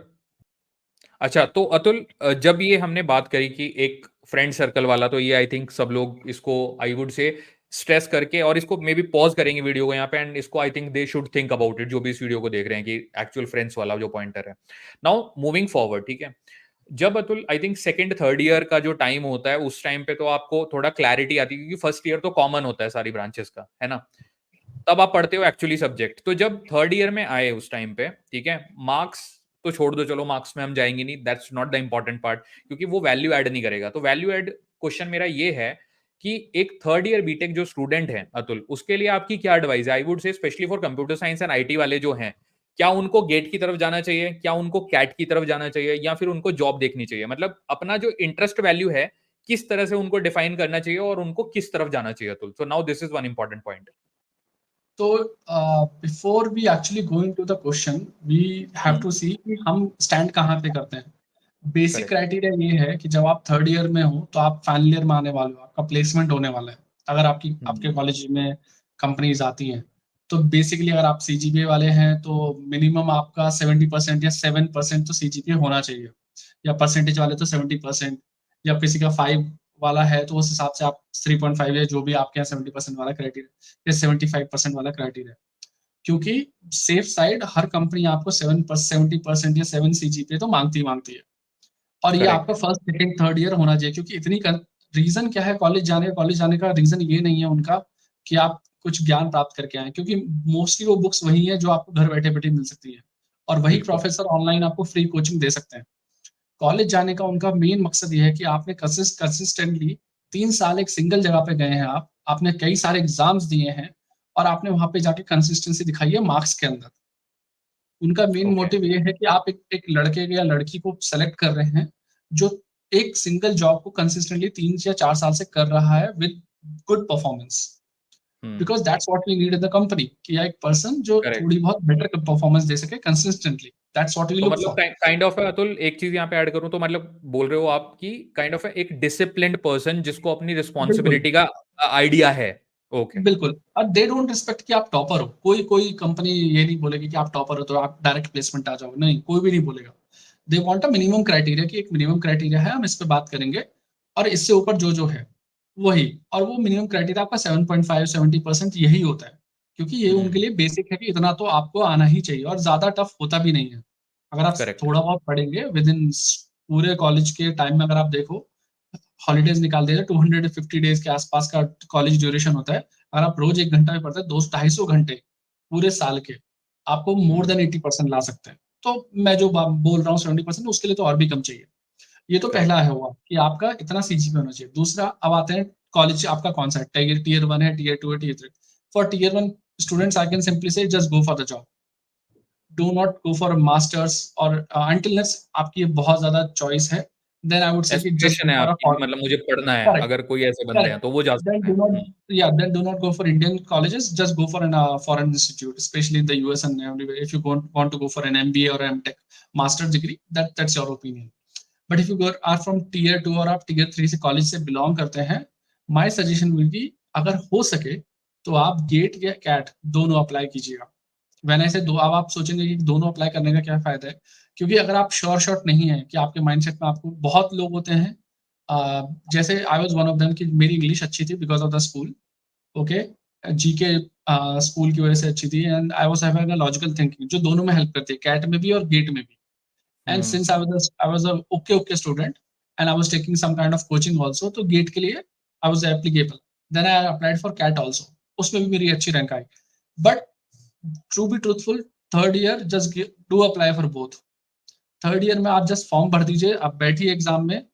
अच्छा, तो अतुल, जब ये हमने बात करी कि एक फ्रेंड सर्कल वाला, तो ये आई थिंक सब लोग इसको आई वुड से स्ट्रेस करके, और इसको मे बी पॉज करेंगे वीडियो को यहाँ पे, एंड इसको आई think they should think about it, जो भी इस वीडियो को देख रहे हैं, कि एक्चुअल फ्रेंड्स वाला जो पॉइंटर है। नाउ मूविंग फॉरवर्ड, ठीक है, जब Atul I think second third year का जो टाइम होता है, उस टाइम पे तो आपको थोड़ा क्लैरिटी आती है, क्योंकि फर्स्ट ईयर तो कॉमन होता है सारी ब्रांचेस का, है ना, तब आप पढ़ते हो एक्चुअली सब्जेक्ट। तो जब थर्ड ईयर में आए उस टाइम पे, ठीक है, मार्क्स तो छोड़ दो, चलो मार्क्स में हम जाएंगे नहीं, that's not the important part, क्योंकि वो वैल्यू ऐड नहीं करेगा। तो वैल्यू ऐड क्वेश्चन मेरा ये है कि एक थर्ड ईयर बीटेक जो स्टूडेंट है अतुल, उसके लिए आपकी क्या एडवाइस है? आई वुड से specially for computer science and IT वाले जो हैं, क्या उनको गेट की तरफ जाना चाहिए, क्या उनको कैट की तरफ जाना चाहिए, या फिर उनको जॉब देखनी चाहिए? मतलब अपना जो इंटरेस्ट वैल्यू है, किस तरह से उनको डिफाइन करना चाहिए, और उनको किस तरफ जाना चाहिए Atul? So now this is one important point. तो before we actually going to the question, we have to see कि हम स्टैंड कहाँ पे करते हैं। Basic correct. क्राइटेरिया ये है कि जब आप थर्ड ईयर में हो तो आप फाइनल ईयर में आने वाले हो, आपका प्लेसमेंट होने वाला है। अगर आपके कॉलेज में कंपनीज आती हैं, तो बेसिकली अगर आप सीजीपीए वाले हैं तो मिनिमम आपका 70% या 7% तो सीजीपीए होना चाहिए, या परसेंटेज वाले तो 70%, या किसी का 5 वाला है तो उस हिसाब से आप 3.5, या जो भी आपके यहाँ 70% वाला क्राइटेरिया या 75% वाला क्राइटेरिया। क्योंकि सेफ साइड हर कंपनी आपको 70% या 7 सीजीपीए तो मांगती है, और ये आपका correct. First second third year होना चाहिए। क्योंकि रीजन क्या है कॉलेज जाने का रीजन ये नहीं है उनका कि आप कुछ ज्ञान प्राप्त करके आए, क्योंकि मोस्टली वो बुक्स वही है जो आपको घर बैठे बैठे मिल सकती है, और वही बिल्कुल। प्रोफेसर ऑनलाइन आपको फ्री कोचिंग दे सकते हैं। कॉलेज जाने का उनका मेन मकसद ये है कि आपने कंसिस्टेंटली 3 साल एक सिंगल जगह पे गए हैं, आपने कई सारे एग्जाम्स दिए हैं, और आपने वहां पे जाके कंसिस्टेंसी दिखाई है मार्क्स के अंदर। उनका मेन ओके। मोटिव ये है कि आप एक लड़के या लड़की को सेलेक्ट कर रहे हैं जो एक सिंगल जॉब को कंसिस्टेंटली 3 या 4 साल से कर रहा है with good performance. Because that's what we need in the company, कि एक पर्सन जो करेक्ट। थोड़ी बहुत बेटर परफॉर्मेंस दे सके कंसिस्टेंटली। दैट्स व्हाट वी तो लुक मतलब फॉर। काइंड ऑफ अतुल, एक चीज यहाँ पे ऐड करूं तो मतलब बोल रहे हो आप कि काइंड ऑफ एक डिसिप्लिन्ड पर्सन जिसको अपनी बिल्कुल, रिस्पॉन्सिबिलिटी का आइडिया है। ओके। बिल्कुल। और दे डोंट रिस्पेक्ट कि आप टॉपर हो। कोई कोई कंपनी ये नहीं बोलेगी कि आप टॉपर हो तो आप डायरेक्ट प्लेसमेंट आ जाओ, नहीं, कोई भी नहीं बोलेगा। They want a minimum criteria, कि एक मिनिमम क्राइटेरिया है, हम इस पे बात करेंगे, और इससे ऊपर जो जो है वही। और वो मिनिमम क्राइटेरिया आपका 7.5 70% यही होता है, क्योंकि ये उनके हम्म। लिए बेसिक है कि इतना तो आपको आना ही चाहिए, और ज्यादा टफ होता भी नहीं है। अगर आप करेक्ट। थोड़ा बहुत पढ़ेंगे विद इन पूरे कॉलेज के टाइम में, अगर आप देखो, हॉलीडेज निकाल दीजिए, 250 डेज के आसपास का कॉलेज ड्यूरेशन होता है। अगर आप रोज 1 घंटा भी पढ़ते हैं, 200 250 घंटे पूरे साल के, आपको मोर देन 80% ला सकते हैं। तो मैं जो बोल रहा हूँ 70%, उसके लिए तो और भी कम चाहिए। ये तो करेक्ट। पहला है हुआ कि आपका इतना सीजीपी होना चाहिए। दूसरा, अब आते हैं कॉलेज आपका कौन सा है, टीयर 1 है, टीयर 2 है, tier 3। For tier 1 students I can simply say just go for the job, do not go for masters, और अनटिल आपकी बहुत ज्यादा चॉइस है, देन आई वुड से कि जस्ट एस्पिरेशन गो है फॉर आपकी कि अ। मतलब मुझे पढ़ना है, करेक्ट, अगर कोई ऐसे बंदे हैं correct. तो वो जा Then सकते हैं। do not, yeah, then do not go for Indian colleges. Just go for an foreign institute, especially in the US and everywhere. If you want to go for an MBA or MTech master's degree, that's your opinion. But if you go are from tier 2 और आप tier 3 से college से belong करते हैं, my suggestion will be, अगर हो सके तो आप गेट या कैट दोनों अप्लाई कीजिएगा। वैन ऐसे दो, अब आप सोचेंगे कि दोनों अप्लाई करने का क्या फायदा है। क्योंकि अगर आप श्योर शॉट नहीं है कि आपके माइंडसेट में, आपको बहुत लोग होते हैं, जैसे I was one of them, कि मेरी इंग्लिश अच्छी थी because of the school, okay, GK school की वजह से अच्छी थी, and I was having a logical thinking, जो दोनों में हेल्प करती है, कैट में भी और गेट में भी। And hmm. Since I was a okay student, and I was taking some kind of coaching also, तो गेट के लिए I was applicable. Then I applied for CAT also, उसमें भी मेरी अच्छी रैंक आई। But to be truthful, third year just do apply for both. Third year में आप जस्ट फॉर्म भर दीजिए, आप बैठिए एग्जाम में,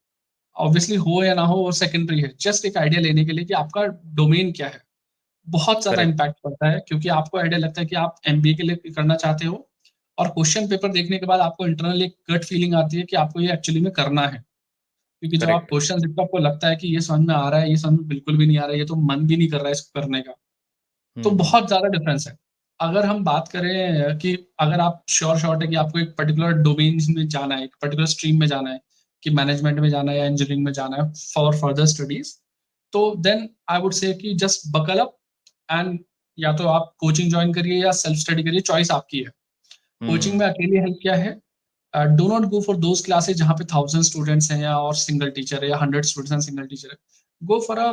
ऑब्वियसली हो या ना हो वो सेकेंडरी है, जस्ट एक आइडिया लेने के लिए कि आपका डोमेन क्या है। बहुत ज्यादा करेक्ट। इम्पैक्ट पड़ता है, क्योंकि आपको आइडिया लगता है कि आप एमबीए के लिए करना चाहते हो, और क्वेश्चन पेपर देखने के बाद आपको इंटरनल एक गट फीलिंग आती है कि आपको ये एक्चुअली में करना है। क्योंकि जब आप करेक्ट। क्वेश्चन देखते हो, आपको लगता है कि ये समझ में आ रहा है, ये समझ में बिल्कुल भी नहीं आ रहा है, ये तो मन भी नहीं कर रहा है इसको करने का। तो हम्म। बहुत ज्यादा डिफरेंस है। अगर हम बात करें कि अगर आप श्योर शॉट है कि आपको एक पर्टिकुलर डोमेन में जाना है, एक पर्टिकुलर स्ट्रीम में जाना है, कि मैनेजमेंट में जाना है या इंजीनियरिंग में जाना है फॉर फर्दर स्टडीज, तो देन आई वुड से कि जस्ट बकल अप, एंड या तो आप कोचिंग ज्वाइन करिए या सेल्फ स्टडी करिए, चॉइस आपकी है। कोचिंग हम्म। में अकेली हेल्प क्या है, do not go for those classes जहाँ पे 1000 स्टूडेंट्स हैं या और सिंगल टीचर है या 100 स्टूडेंट्स एंड सिंगल टीचर है. Go for a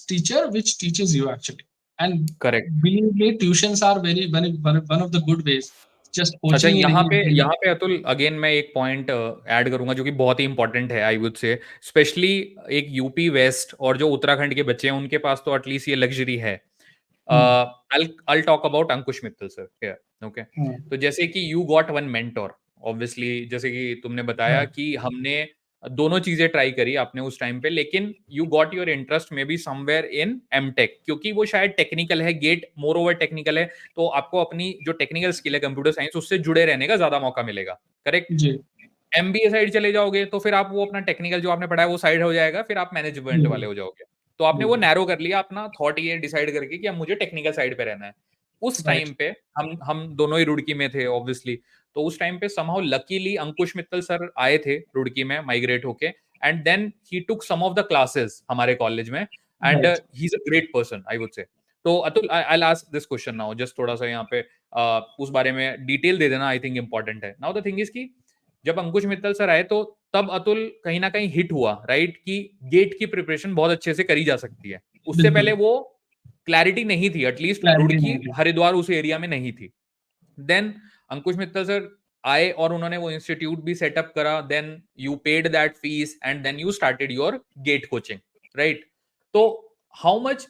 teacher which teaches you actually. And correct. believe me, tuitions are very one of the good ways. Just अच्छा, coaching यहाँ नहीं पे है. यहाँ पे अतुल अगेन मैं एक पॉइंट ऐड करूंगा जो कि बहुत ही इंपॉर्टेंट है, आई वुड से स्पेशली एक यूपी वेस्ट और जो उत्तराखंड के बच्चे हैं उनके पास तो एटलीस्ट ये लग्जरी है. I'll talk about Ankush Mittal sir here, okay? तो जैसे कि you got one mentor, obviously जैसे कि तुमने बताया Right. कि हमने दोनों चीजें ट्राई करी आपने उस टाइम पे, लेकिन you got your interest may be somewhere in MTech, क्योंकि वो शायद टेक्निकल है, गेट मोर ओवर टेक्निकल है, तो आपको अपनी जो टेक्निकल स्किल है कंप्यूटर साइंस उससे जुड़े रहने का ज्यादा मौका मिलेगा. करेक्ट. जी. एमबीए साइड चले जाओगे तो फिर आप वो अपना टेक्निकल जो आपने पढ़ा है वो साइड हो जाएगा, फिर आप मैनेजमेंट वाले बिल्कुल. हो जाओगे. तो आपने वो बिल्कुल. नैरो कर लिया अपना थॉट ये डिसाइड करके कि अब मुझे टेक्निकल साइड पे रहना है. उस Right. टाइम पे हम दोनों ही रुड़की में थे ऑब्वियसली. तो उस टाइम पे somehow luckily Ankush Mittal sir आए थे रुड़की में माइग्रेट होके, and then he took some of the classes हमारे कॉलेज में, and Right. He is a great person I would say. तो Atul I will ask this question now, just थोड़ा सा यहाँ पे उस बारे में डिटेल दे देना, आई थिंक इंपॉर्टेंट है. नाउ द थिंग इज की जब अंकुश मित्तल सर आए तो तब अतुल कहीं ना कहीं हिट हुआ, राइट, कि गेट की प्रिपरेशन बहुत अच्छे से करी जा सकती है. उससे पहले बिल्कुल. वो क्लैरिटी नहीं थी, एटलीस्ट क्लैरिटी रुड़की नहीं थी. हरिद्वार उस एरिया में नहीं थी. देन अंकुश मित्तल सर आए और उन्होंने वो इंस्टीट्यूट भी सेटअप करा. Then you paid that fees and then you started your GATE coaching, right. तो how much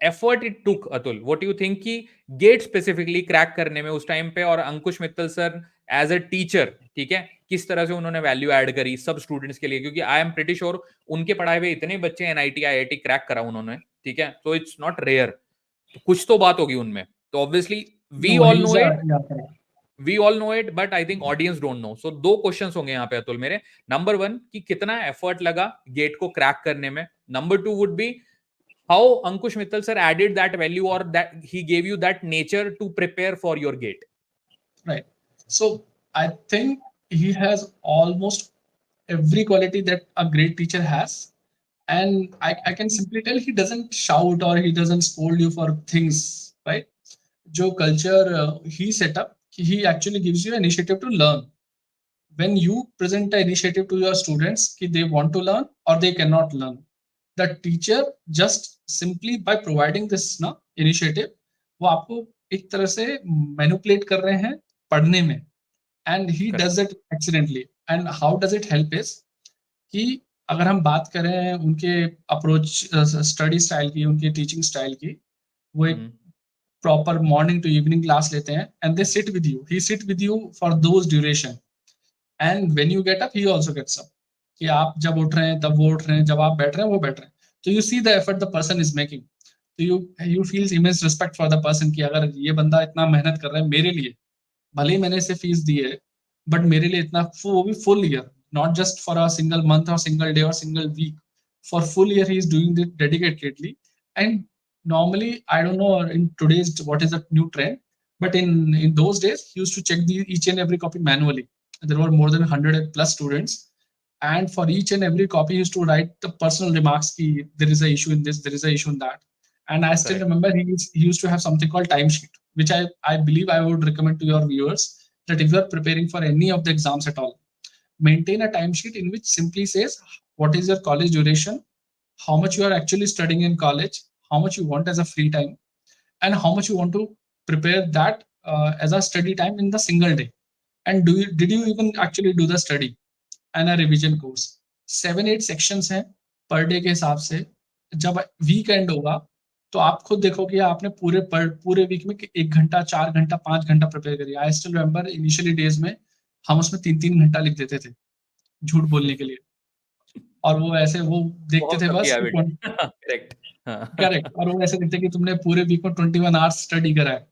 effort it took Atul, what you think कि गेट स्पेसिफिकली क्रैक करने में उस टाइम पे, और Ankush Mittal sir as a teacher, ठीक है, किस तरह से उन्होंने वैल्यू ऐड करी सब स्टूडेंट्स के लिए, क्योंकि आई एम प्रीटी श्योर उनके पढ़ाए हुए इतने बच्चे एनआईटी आईआईटी क्रैक करा उन्होंने, ठीक है, तो इट्स नॉट रेयर, तो कुछ तो बात होगी उनमें. तो obviously we No, all he's know a, it, yeah, correct. We all know it, but I think audience don't know. So दो क्वेश्चंस होंगे यहाँ पे अतुल मेरे. नंबर वन कि कितना एफर्ट लगा गेट को क्रैक करने में. Number two would be how Ankush Mittal sir added that value, or that he gave you that nature to prepare for your gate. Right. So I think he has almost every quality that a great teacher has. And I can simply tell he doesn't shout or he doesn't scold you for things, right? Joe culture he set up, he actually gives you initiative to learn. When you present an initiative to your students, they want to learn or they cannot learn, the teacher just simply by providing this ना initiative, वो आपको एक तरह से manipulate कर रहे हैं पढ़ने में. And he Correct. Does it accidentally. And how does it help is कि अगर हम बात करें उनके अप्रोच स्टडी स्टाइल की, उनकी टीचिंग स्टाइल की, वो एक proper morning to evening class लेते हैं and they sit with you, he sit with you for those duration. And when you get up he also gets up, कि आप जब उठ रहे हैं तब वो उठ रहे हैं, जब आप बैठ रहे हैं वो बैठ रहे हैं. तो you see the effort the person is making. तो you feels immense respect for the person कि अगर ये बंदा इतना मेहनत कर रहा है मेरे लिए, भले ही मैंने इसे फीस दी है, बट मेरे लिए इतना, वो भी full year, not just for a single month और सिंगल डे और single week, for full year he is doing it dedicatedly. And normally I don't know in today's what is the new trend, but in those days he used to check each and every copy manually. There were more than 100 plus students, and for each and every copy he used to write the personal remarks ki there is a issue in this, there is a issue in that. And I still Correct. remember he used to have something called timesheet, which I believe I would recommend to your viewers, that if you are preparing for any of the exams at all, maintain a timesheet in which simply says what is your college duration, how much you are actually studying in college, how much you want as a free time, and how much you want to prepare that as a study time in the single day. And did you even actually do the study and a revision course? 7-8 sections हैं per day के हिसाब से. जब weekend होगा तो आप खुद देखोगे आपने पूरे वीक में 1 घंटा, 4 घंटा, 5 घंटा प्रिपेयर करिए. I still remember initially days में हम उसमें 3-3 घंटा लिख देते थे झूठ बोलने के लिए, और वो ऐसे वो देखते बहुत थे सबकी बस. हैबिट है. करेक्ट. करेक्ट. और वो ऐसे देखते कि तुमने पूरे वीक में 21 आवर्स स्टडी करा है,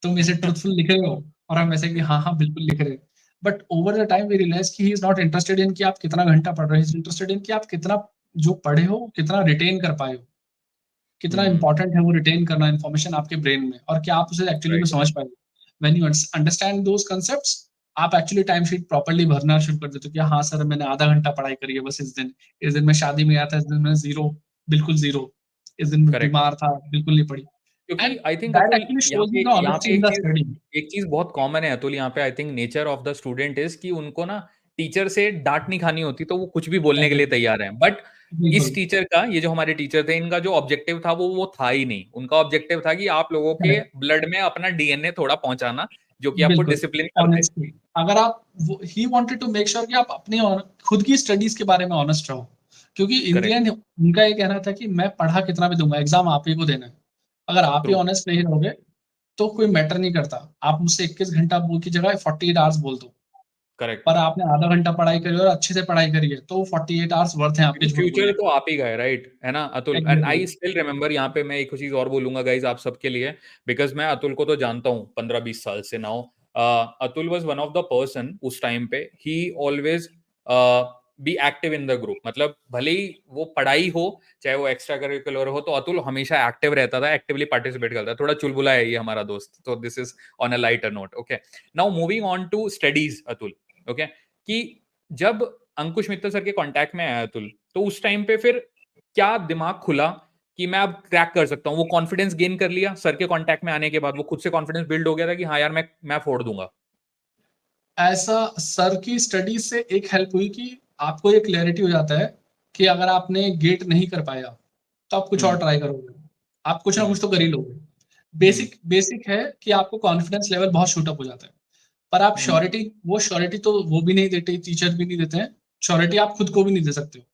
तुम इसे ट्रूथफुल लिख रहे हो. और हम ऐसे कि हाँ हाँ बिल्कुल लिख रहे हैं. But over the time we realise कि he is not interested in कि आप कितना घंटा पढ़ रहे हो, ही इज इंटरेस्टेड इन कि आप कितना जो पढ़े हो कितना रिटेन कर पाए हो, कितना इंपॉर्टेंट है वो रिटेन करना इन्फॉर्मेशन आपके ब्रेन में, और क्या आप उसे एक्चुअली में राइट. समझ पाए. When you understand those concepts, आप एक्चुअली टाइम शीट प्रॉपर्ली भरना शुरू कर देते हो कि हाँ सर मैंने आधा घंटा पढ़ाई करी है बस इस दिन मैं शादी में आया था, इस दिन मैं जीरो, बिल्कुल जीरो, इस दिन मैं करेक्ट. बीमार था, बिल्कुल नहीं पढ़ी. क्योंकि And I think that Atul actually यहाँ shows पे you the यहाँ honesty पे in the study. एक चीज बहुत कॉमन है अतुल यहाँ पे। I think nature of the student is कि उनको ना टीचर से डांट नहीं खानी होती, तो वो कुछ भी बोलने के लिए Exactly. तैयार हैं। बट इस बिल्कुल, टीचर का, ये जो हमारे टीचर थे, इनका जो ऑब्जेक्टिव था वो था ही नहीं। उनका ऑब्जेक्टिव था कि आप लोगों के करेक्ट, ब्लड में अपना डीएनए थोड़ा पहुंचाना, जो कि आपको बिल्कुल, डिसिप्लिन कर दे। ऑनेस्टी। अगर आप वो he wanted to make sure कि आप अपनी और खुद की स्टडीज़ के बारे में ऑनेस्ट रहो। क्योंकि इन द करेक्ट। एंड उनका ये कहना था कि मैं पढ़ा कितना भी दूँगा, एग्ज़ाम आप ही को देना है। अगर आप ही ट्रू। ऑनेस्ट नहीं रहोगे, तो कोई मैटर नहीं करता। आप मुझसे 21 घंटा बोल की जगह 48 आवर्स बोल दो। करेक्ट। पर आपने आधा घंटा पढ़ाई करी और अच्छे से पढ़ाई करी है, तो 48 आवर्स वर्थ हैं आपके क्योंकि झूठ फ्यूचर बोलने तो आप ही का है, राइट? है ना Atul? And exactly, I still remember, यहाँ पे मैं एक चीज और बोलूंगा गाइज आप सबके लिए, बिकॉज मैं अतुल को तो जानता हूँ 15-20 साल से now. Atul was one of the person उस टाइम पे, ही always be active in the group. मतलब भले ही वो पढ़ाई हो, चाहे वो एक्स्ट्रा करिकुलर हो, तो अतुल हमेशा एक्टिव रहता था, एक्टिवली पार्टिसिपेट करता था। थोड़ा चुलबुला है ये हमारा दोस्त, तो this is on a lighter note. Okay, now moving on to studies Atul. Okay, कि जब अंकुश मित्तल सर के कांटेक्ट में आया अतुल, तो उस टाइम पे फिर क्या दिमाग खुला कि मैं अब क्रैक कर सकता हूँ? वो कॉन्फिडेंस गेन कर लिया सर के कांटेक्ट में आने के बाद? वो खुद से कॉन्फिडेंस बिल्ड हो गया था कि हाँ यार मैं फोड़ दूंगा? ऐसा सर की स्टडी से एक हेल्प हुई कि आपको ये क्लैरिटी हो जाता है कि अगर आपने गेट नहीं कर पाया, तो आप कुछ और हम्म। ट्राई करोगे। आप कुछ ना हम्म। कुछ तो कर ही लोगे। हम्म। बेसिक बेसिक है कि आपको कॉन्फिडेंस लेवल बहुत शूट अप हो जाता है। पर आप हम्म। श्योरिटी वो श्योरिटी तो वो भी नहीं देते, टीचर भी नहीं देते हैं। श्योरिटी आप खुद को भी नहीं दे सकते हो।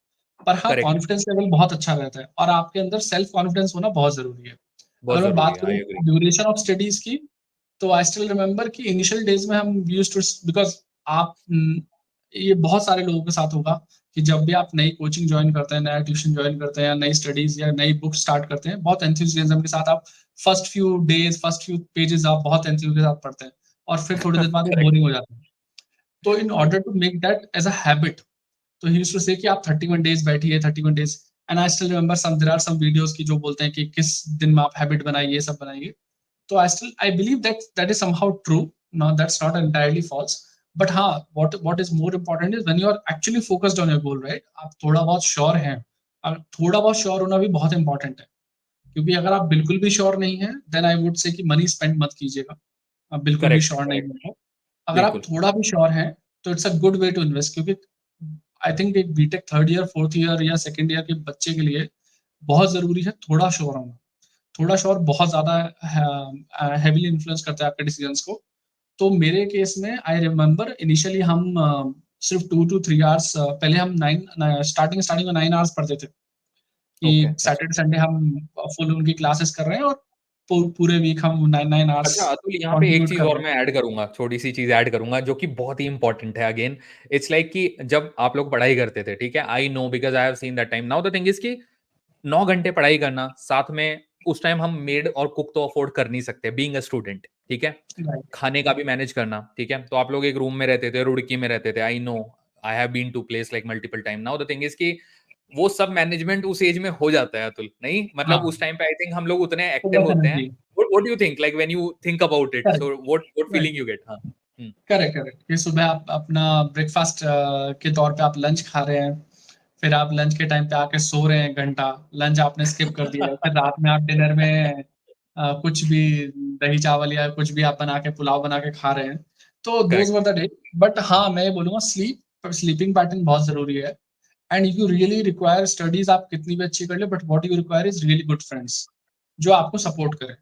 पर हाँ, करेक्ट। कॉन्फिडेंस लेवल बहुत अच्छा रहता है और आपके अंदर सेल्फ कॉन्फिडेंस होना बहुत ज़रूरी है। बहुत अगर मैं जरूरी बात है, करूँ I agree. Duration of studies की, तो आई स्टिल रिमेंबर कि इनिशियल डेज में हम यूज्ड टू बिकॉज़ आप ये बहुत सारे लोगों के साथ होगा कि जब भी आप नई कोचिंग जॉइन करते हैं, नया ट्यूशन जॉइन करते हैं या नई स्टडीज़ या नई बुक स्टार्ट करते हैं, बहुत एंथुसियाज़्म के साथ आप first few days, first few pages आप बहुत एंथुसियाज़्म के साथ पढ़ते हैं और फिर थोड़ी देर बाद वो करेक्ट। बोरिंग हो जाता है। तो in order to make that as a habit, तो ही यूज्ड टू से कि आप 31 डेज़ बैठिए, 31 days. And I still remember some there are some videos की जो बोलते हैं कि किस दिन में आप हैबिट बनाइए, ये सब बनाइए। So I believe that that is somehow true. No, that's not entirely false. But हाँ, what is more important is when you are actually focused on your goal, right? आप थोड़ा बहुत श्योर हैं। थोड़ा बहुत श्योर होना भी बहुत इंपॉर्टेंट है, क्योंकि अगर आप बिल्कुल भी श्योर नहीं है, देन आई वुड से कि मनी स्पेंड मत कीजिएगा। आप बिल्कुल भी करेक्ट। श्योर नहीं करेक्ट। हो तो। अगर आप बिल्कुल। थोड़ा भी श्योर हैं, तो it's a good way to invest, क्योंकि आई थिंक एक BTech third year, fourth year या सेकंड ईयर के बच्चे के लिए बहुत जरूरी है थोड़ा श्योर होना। थोड़ा श्योर बहुत ज्यादा हैवीली इन्फ्लुएंस करता है आपके डिसीजंस को। तो मेरे केस में आई रिमेम्बर इनिशियली हम सिर्फ 2 to 3 आवर्स, पहले हम 9 स्टार्टिंग स्टार्टिंग में 9 आवर्स पढ़ते थे कि ओके, अच्छा। सैटरडे संडे हम फुल उनकी क्लासेस कर रहे हैं और पूरे वीक हम 9 9 आवर्स अच्छा अतुल, यहाँ पे एक कंट्रीब्यूट चीज कर और रहे हैं। मैं ऐड करूंगा, छोटी सी चीज ऐड करूंगा जो कि बहुत ही इंपॉर्टेंट है। अगेन, इट्स लाइक कि जब आप लोग पढ़ाई करते थे, ठीक है, I know because I have seen that time. Now the thing is कि 9 घंटे पढ़ाई करना, साथ में उस टाइम हम मेड और कुक तो अफोर्ड कर नहीं सकते बीइंग अ स्टूडेंट, ठीक है? राइट, खाने का भी मैनेज करना, ठीक है? तो आप लोग एक रूम में रहते थे, रुड़की में रहते थे। I know, I have been to place like multiple time. Now the thing is कि वो सब मैनेजमेंट उस एज में हो जाता है अतुल, नहीं? मतलब हाँ, उस टाइम पे आई थिंक हम लोग उतने तो एक्टिव बस होते हैं। Energy. What do you think, like when you think about it, correct, so what right, feeling you get? हाँ। हम्म। Correct, correct. कि सुबह आप अपना ब्रेकफास्ट के तौर पे आप लंच खा रहे हैं, फिर आप लंच के टाइम पे आके सो रहे हैं 1 घंटा, लंच आपने स्किप कर दिया है, फिर रात में आप डिनर में कुछ भी दही चावल या कुछ भी आप बना के पुलाव बना के खा रहे हैं। तो those correct. Were the day. But हाँ, मैं ये बोलूँगा स्लीपिंग पैटर्न बहुत ज़रूरी है। And if you really require studies आप कितनी भी अच्छी कर लें, but what you require is really good friends, जो आपको सपोर्ट करें।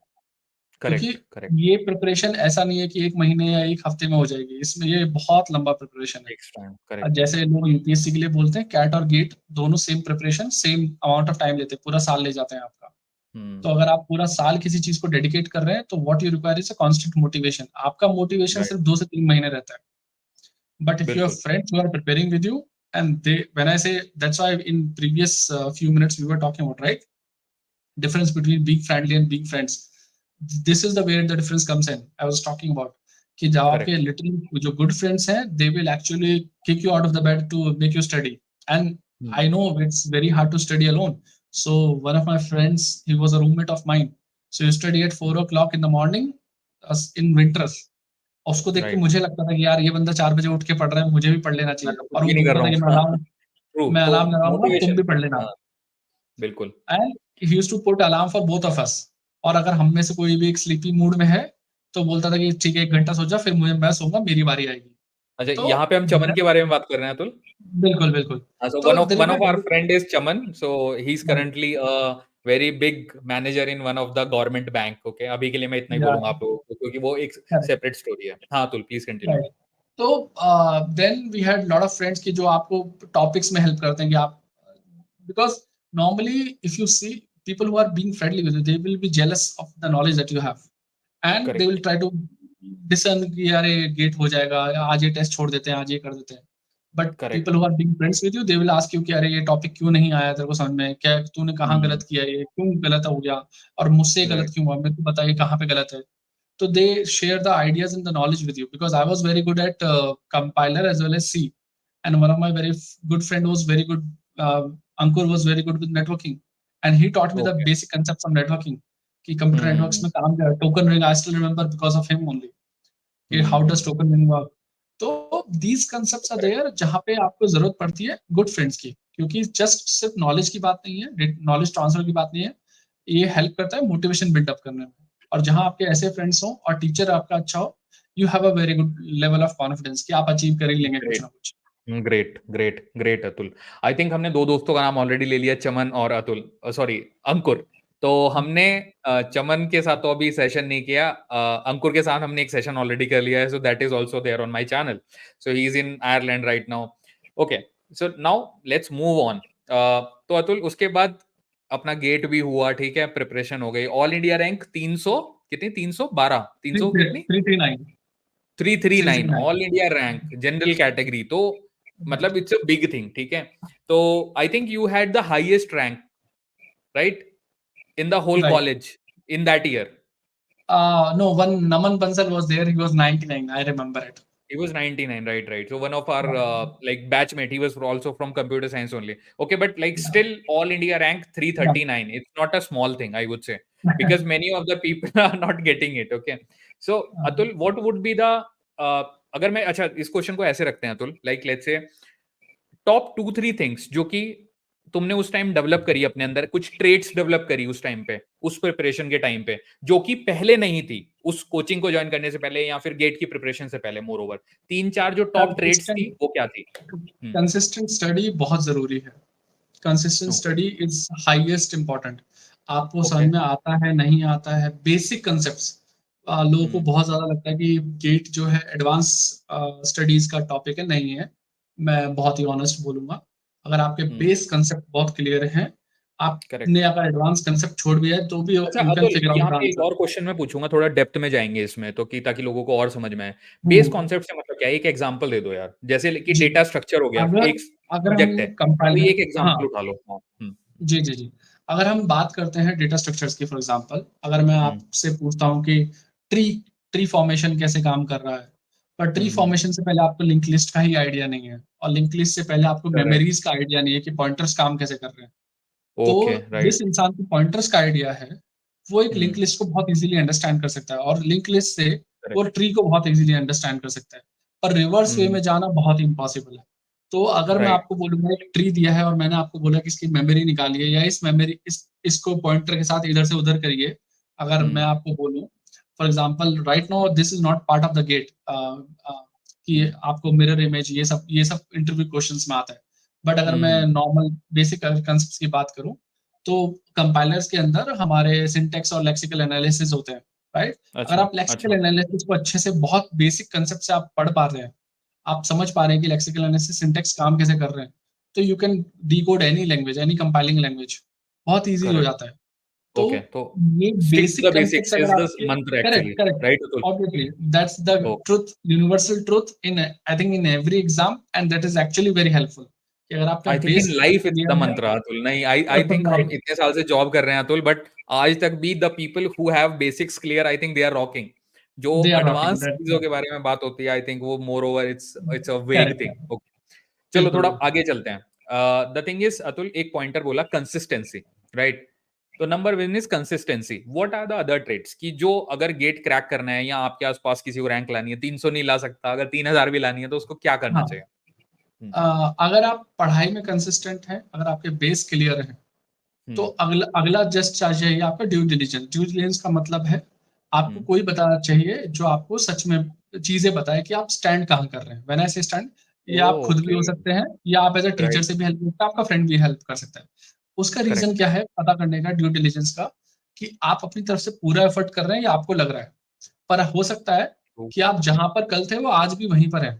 क्योंकि करेक्ट। करेक्ट। ये प्रिपरेशन ऐसा नहीं है कि 1 महीने या 1 हफ्ते में हो जाएगी। इसमें ये बहुत लंबा प्रिपरेशन है। Next time, correct. जैसे लोग यूपीएससी के लिए बोलते हैं कैट और गेट, दोनों same preparation, same amount of time लेते हैं, पूरा साल ले जाते हैं आपका। तो हम्म। अगर आप पूरा साल किसी चीज़ को डेडिकेट कर रहे हैं, तो what you require is a constant motivation. आपका मोटिवेशन राइट। सिर्फ 2 से 3 महीने रहता है। बट इफ यू हैव बिल्कुल। Friends who are preparing with you and they when I say that's why in previous few minutes we were talking about, right? Difference between being friendly and being friends. This is the where the difference comes in. I was talking about कि जब आपके correct. Literally जो good friends हैं, they will actually kick you out of the bed to make you study. And I hmm. know it's very hard to study alone. So one of my friends, he was a roommate of mine. So he study at 4 o'clock in the morning in winters. और उसको देख के right. मुझे लगता था कि यार ये बंदा 4 बजे उठ के पढ़ रहा है, मुझे भी पढ़ लेना मैं चाहिए। तो कुछ और वो भी नहीं कर बोलता रहा था कि हूँ। ट्रू, मैं तो अलार्म लगाऊंगा, तुम मोटिवेशन। भी पढ़ लेना। हाँ। बिल्कुल। And he used to put alarm for both of us. और अगर हम में से कोई भी एक स्लीपी मूड में है तो बोलता था कि ठीक है 1 घंटा सो जा, फिर मैं सोऊंगा, मेरी बारी आएगी। अच्छा, तो यहाँ पे हम चमन के बारे में बात कर रहे हैं अतुल। बिल्कुल बिल्कुल। So तो there one is of our friend is Chaman. So he's a currently a very big manager in one of the government bank. Okay, अभी के लिए मैं इतना ही या बोलूंगा आप लोगों को क्योंकि वो एक सेपरेट स्टोरी है। हाँ अतुल, प्लीज कंटिन्यू। राइट। तो then we had lot of friends की जो आपको टॉपिक्स में हेल्प करते हैं कि आप, because normally if you see people who are being friendly with you they will be jealous of the knowledge that you have, and they will correct. Try to डिसन कि यार ये गेट हो जाएगा, आज ये टेस्ट छोड़ देते हैं, आज ये कर देते हैं। But correct. People who are being friends with you they will ask you कि अरे ये टॉपिक क्यों नहीं आया तेरे को समझ में, क्या तूने कहाँ हम्म। गलत किया, ये क्यों गलत हो गया, और मुझसे राइट। गलत क्यों हुआ, मेरे को बताइए कहाँ पे गलत है। So they share the ideas and the knowledge with you because I was very good at compiler as well as C, and one of my very good friend was very good. Uh, Ankur was very good with networking, and he taught me the okay. basic concepts of networking. कि computer networks हम्म। में काम क्या है, token ring I still remember because of him only. कि how does hmm. token ring work? तो these concepts are correct. there जहाँ पे आपको जरूरत पड़ती है good friends की, क्योंकि just सिर्फ knowledge की बात नहीं है, knowledge transfer की बात नहीं है, ये हेल्प करता है मोटिवेशन बिल्डअप करने में। और जहां आपके ऐसे फ्रेंड्स हो और टीचर आपका अच्छा हो, you have a very good level of confidence कि आप अचीव कर ही लेंगे कुछ ग्रेट। ना कुछ। Great great great Atul. I think हमने दो दोस्तों का नाम ऑलरेडी ले लिया, चमन और अतुल, सॉरी अंकुर। तो हमने चमन के साथ तो अभी सेशन नहीं किया, अंकुर के साथ हमने एक सेशन ऑलरेडी कर लिया है, so that is also there on my channel. So he is in Ireland right now. Okay, so now let's move on. तो अतुल, उसके बाद अपना गेट भी हुआ, ठीक है, प्रिपरेशन हो गई, ऑल इंडिया रैंक 300 कितनी, 312, 300 कितनी, 339। 339 339। All India rank general category. तो मतलब इट्स अ बिग थिंग, ठीक है। तो I think you had the highest rank, right, in the whole right. College in that year. No, one Naman Bansal was there. He was 99. I remember it. He was 99, right, right. So one of our like batchmate, he was also from computer science only. Okay, but like Yeah. still all India rank Yeah. 339. It's not a small thing, I would say, because many of the people are not getting it. Okay. So Atul, what would be the uh, अगर मैं, अच्छा इस question को ऐसे रखते हैं Atul, like let's say top 2-3 things जो कि तुमने उस टाइम डेवलप करी अपने अंदर, कुछ ट्रेड्स डेवलप करी उस टाइम पे, उस प्रिपरेशन के टाइम पे, जो कि पहले नहीं थी उस कोचिंग को ज्वाइन करने से पहले या फिर गेट की प्रिपरेशन से पहले। मोर ओवर 3-4 जो टॉप ट्रेड्स कंसिस्टेंट थी वो क्या थी? कंसिस्टेंट स्टडी बहुत जरूरी है। Consistent okay. Study is highest important. आपको समझ ओके। में आता है नहीं आता है, बेसिक कंसेप्ट्स लोगों को बहुत ज्यादा लगता है कि गेट जो है एडवांस स्टडीज का टॉपिक है, नहीं है। मैं बहुत ही ऑनेस्ट बोलूंगा, अगर आपके बेस कंसेप्ट बहुत क्लियर हैं, करेक्ट। आपने अगर एडवांस कंसेप्ट छोड़ भी है तो भी अच्छा you can Atul, figure out यहाँ द पे एक आंसर। और क्वेश्चन मैं पूछूंगा, थोड़ा डेप्थ में जाएंगे इसमें तो, कि ताकि लोगों को और समझ में आए। बेस कॉन्सेप्ट से मतलब क्या है? एक एग्जांपल दे दो यार, जैसे कि जी। डेटा स्ट्रक्चर हो गया, अगर एक अगर हम सब्जेक्ट है, कोई कंपाइलर, एक हाँ, एग्जांपल उठा लो। हाँ। जी जी जी, अगर हम बात करते हैं डेटा स्ट्रक्चर्स की, फॉर एग्जांपल अगर मैं हम्म। आपसे पूछता हूँ कि ट्री ट्री फॉर्मेशन कैसे काम कर रहा है, पर ट्री हम्म। फॉर्मेशन से पहले आपको लिंक लिस्ट का ही आइडिया नहीं है, और लिंक लिस्ट से पहले आपको करेक्ट। मेमोरीज का आइडिया नहीं है कि पॉइंटर्स काम कैसे कर रहे हैं। ओके। तो जिस राइट। इंसान को पॉइंटर्स का आइडिया है, वो एक लिंक हम्म। लिस्ट को बहुत इजीली अंडरस्टैंड कर सकता है, और लिंक लिस्ट से वो करेक्ट। ट्री को बहुत इजीली अंडरस्टैंड कर सकता है। पर रिवर्स वे हम्म। में जाना बहुत इम्पॉसिबल है। तो अगर मैं राइट। आपको बोलूंगा एक ट्री दिया है और मैंने आपको बोला कि इसकी मेमोरी निकालिए, या इस मेमोरी इसको पॉइंटर के साथ इधर से उधर करिए, अगर मैं हम्म। आपको बोलूं for example right now this is not part of the GATE कि आपको मिरर इमेज, ये सब इंटरव्यू क्वेश्चंस में आता है। बट अगर मैं हम्म। नॉर्मल बेसिक कंसेप्ट की बात करूं, तो कंपाइलर्स के अंदर हमारे सिंटेक्स और लेक्सिकल एनालिसिस होते हैं, राइट। अगर अच्छा। आप लेक्सिकल अच्छा। एनालिसिस को अच्छे से बहुत बेसिक कंसेप्ट से आप पढ़ पा रहे हैं, आप समझ पा रहे हैं कि लेक्सिकल एनालिसिस सिंटेक्स काम कैसे कर रहे हैं, तो you can decode any language, any compiling language, बहुत इजी हो करेक्ट। जाता है। तो ओके, तो ये stick to basic the concept basics अगर इज द आपके, मंत्र correct actually, correct, right Atul? obviously that's the okay. truth, universal truth in I think in every exam, and that is actually very helpful कि अगर आपका I think in base life it's the clear है। मंत्र अतुल। नहीं, I think हम right. इतने साल से जॉब कर रहे हैं अतुल, बट आज तक भी the people who have basics clear, I think they are rocking. जो दे आर रॉकिंग, एडवांस चीजों दैट्स के बारे में बात होती है, आई थिंक वो मोर ओवर इट्स अ वेग करेक्ट। थिंग। ओके, चलो बिल्कुल थोड़ा बिल्कुल। आगे चलते हैं। द थिंग इज अतुल, एक पॉइंटर बोला कंसिस्टेंसी, राइट? तो number one is consistency. What are the other traits कि जो अगर गेट क्रैक करना है या आपके आसपास किसी को रैंक लानी है, 300 नहीं ला सकता, अगर 3000 भी लानी है तो उसको क्या करना हाँ, चाहिए? अगर आप पढ़ाई में कंसिस्टेंट हैं, अगर आपके बेस क्लियर है, तो अगला जस्ट चाहिए आपका ड्यू डिलिजेंस। ड्यू डिलिजेंस का मतलब है आपको कोई बताना चाहिए जो आपको सच में चीजें बताए कि आप स्टैंड कहाँ कर रहे हैं। व्हेन आई से स्टैंड, ये आप खुद भी हो सकते हैं या आप एज अ टीचर राइट, से भी हेल्प कर सकते हैं, आपका फ्रेंड भी हेल्प कर सकता है। उसका रीजन करेक्ट, क्या है पता करने का ड्यू डिलिजेंस का, कि आप अपनी तरफ से पूरा एफर्ट कर रहे हैं या आपको लग रहा है। पर हो सकता है कि आप जहां पर कल थे वो आज भी वहीं पर है।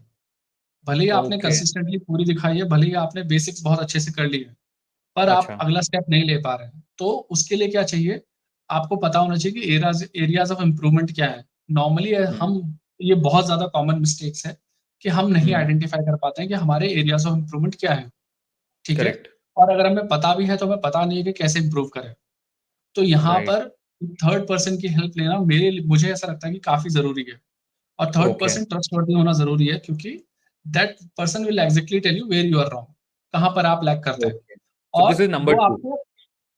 भले ही आपने ओके, कंसिस्टेंटली पूरी दिखाई है, भले ही आपने बेसिक्स बहुत अच्छे से कर ली है, पर आप अच्छा, अगला स्टेप नहीं ले पा रहे हैं। तो उसके लिए क्या चाहिए, आपको पता होना चाहिए कि एरियाज ऑफ इम्प्रूवमेंट क्या है। नॉर्मली हुँ, हम, ये बहुत ज्यादा कॉमन मिस्टेक्स है कि हम नहीं हुँ, आइडेंटिफाई कर पाते हैं कि हमारे एरियाज ऑफ इम्प्रूवमेंट क्या है। ठीक है। करेक्ट, और अगर हमें पता भी है तो हमें पता नहीं है कि कैसे इम्प्रूव करें। तो यहाँ राइट, पर थर्ड पर्सन की हेल्प लेना मुझे ऐसा लगता है कि काफी जरूरी है। और थर्ड ओके, पर्सन ट्रस्टवर्दी होना जरूरी है, क्योंकि that person will exactly tell you where you are wrong, कहाँ पर आप लैग करते हैं। ओके। सो और दिस इज़ नंबर वो 2। आपको,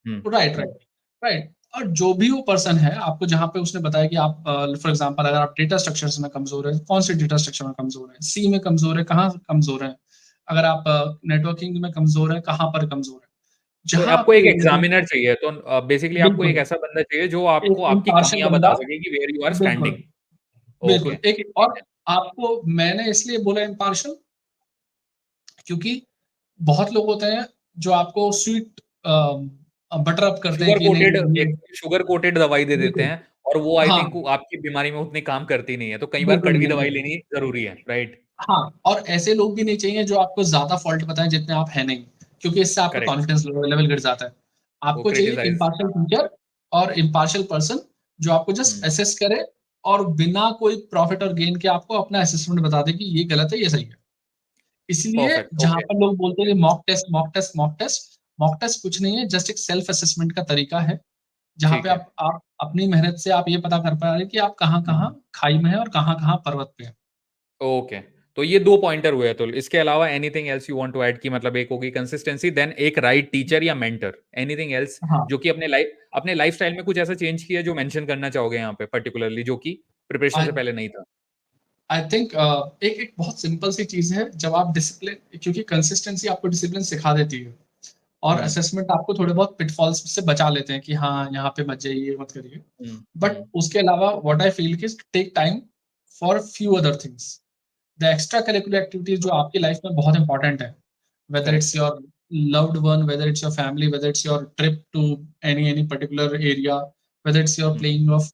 हुँ, राइट हुँ, राइट राइट। और जो भी वो पर्सन है आपको, जहाँ पे उसने बताया कि आप फॉर एग्जांपल अगर आप डेटा स्ट्रक्चर्स में कमजोर है, कौन से डेटा स्ट्रक्चर में कमजोर है, सी में कमजोर है, कहाँ कमजोर है। अगर आप नेटवर्किंग में कमजोर है, कहाँ पर कमजोर है, तो जहाँ आपको आपको एक एरिया में। एग्ज़ामिनर चाहिए, तो बेसिकली आपको एक बिल्कुल, ऐसा बंदा चाहिए जो आपको एक आपकी इम्पार्शियल कमियाँ बंदा। बता सके कि वेयर यू आर बिल्कुल स्टैंडिंग। ओके, बिल्कुल, एक ठीक और है, आपको मैंने इसलिए बोला इम्पार्शियल, क्योंकि बहुत लोग होते हैं जो आपको स्वीट बटर अप करते हैं शुगर कि कोटेड नहीं ये। एक शुगर कोटेड दवाई दे देते बिल्कुल, हैं और वो आई हाँ, थिंक आपकी बीमारी में उतनी काम करती नहीं है, तो कई बार बिल्कुल कड़वी नहीं दवाई करते। लेनी ज़रूरी है, राइट? हाँ, और ऐसे लोग भी नहीं चाहिए जो आपको ज़्यादा फ़ॉल्ट बताएँ जितने आप हैं नहीं, क्योंकि इससे आपका करेक्ट, कॉन्फिडेंस लेवल गिर जाता है। वो आपको चाहिए एक क्रिटिसाइज़ इम्पार्शियल टीचर और इम्पार्शियल पर्सन जो आपको जस्ट हुँ, असेस करे और बिना कोई प्रॉफिट और गेन के आपको अपना असेसमेंट बता दे कि ये गलत है, ये सही है। इसलिए परफेक्ट, जहाँ ओके, पर लोग बोलते हैं mock test, mock test, mock test, mock test कुछ नहीं है, जस्ट एक सेल्फ असेसमेंट का तरीका है, जहाँ पे ठीक है। आप अपनी मेहनत से आप ये पता कर पा रहे हैं कि आप कहाँ-कहाँ हुँ, खाई में हैं और कहाँ-कहाँ पर्वत पे हैं। ओके, तो ये 2 पॉइंटर हुए अतुल, इसके अलावा anything else you want to add कि मतलब एक होगी कंसिस्टेंसी देन एक राइट टीचर या मेंटर, एनीथिंग एल्स हाँ, जो कि अपने लाइफ़स्टाइल में कुछ ऐसा चेंज किया जो मेंशन करना चाहोगे यहाँ पे पर्टिकुलरली जो कि प्रिपरेशन आई से पहले नहीं था? आई थिंक एक एक बहुत सिंपल सी चीज़ है, जब आप डिसिप्लिन, क्योंकि कंसिस्टेंसी आपको डिसिप्लिन सिखा देती है और हुँ, असेसमेंट आपको थोड़े बहुत पिटफॉल्स से बचा लेते हैं कि हाँ, यहाँ पे मत जाइए, मत करिए। हुँ, बट हुँ, उसके अलावा व्हाट आई फील कि take time for few other things. The extra curricular activities जो आपकी लाइफ में बहुत इंपॉर्टेंट है, whether it's correct, your loved one, whether it's your family, whether it's your trip to any particular area, whether it's your hmm, playing of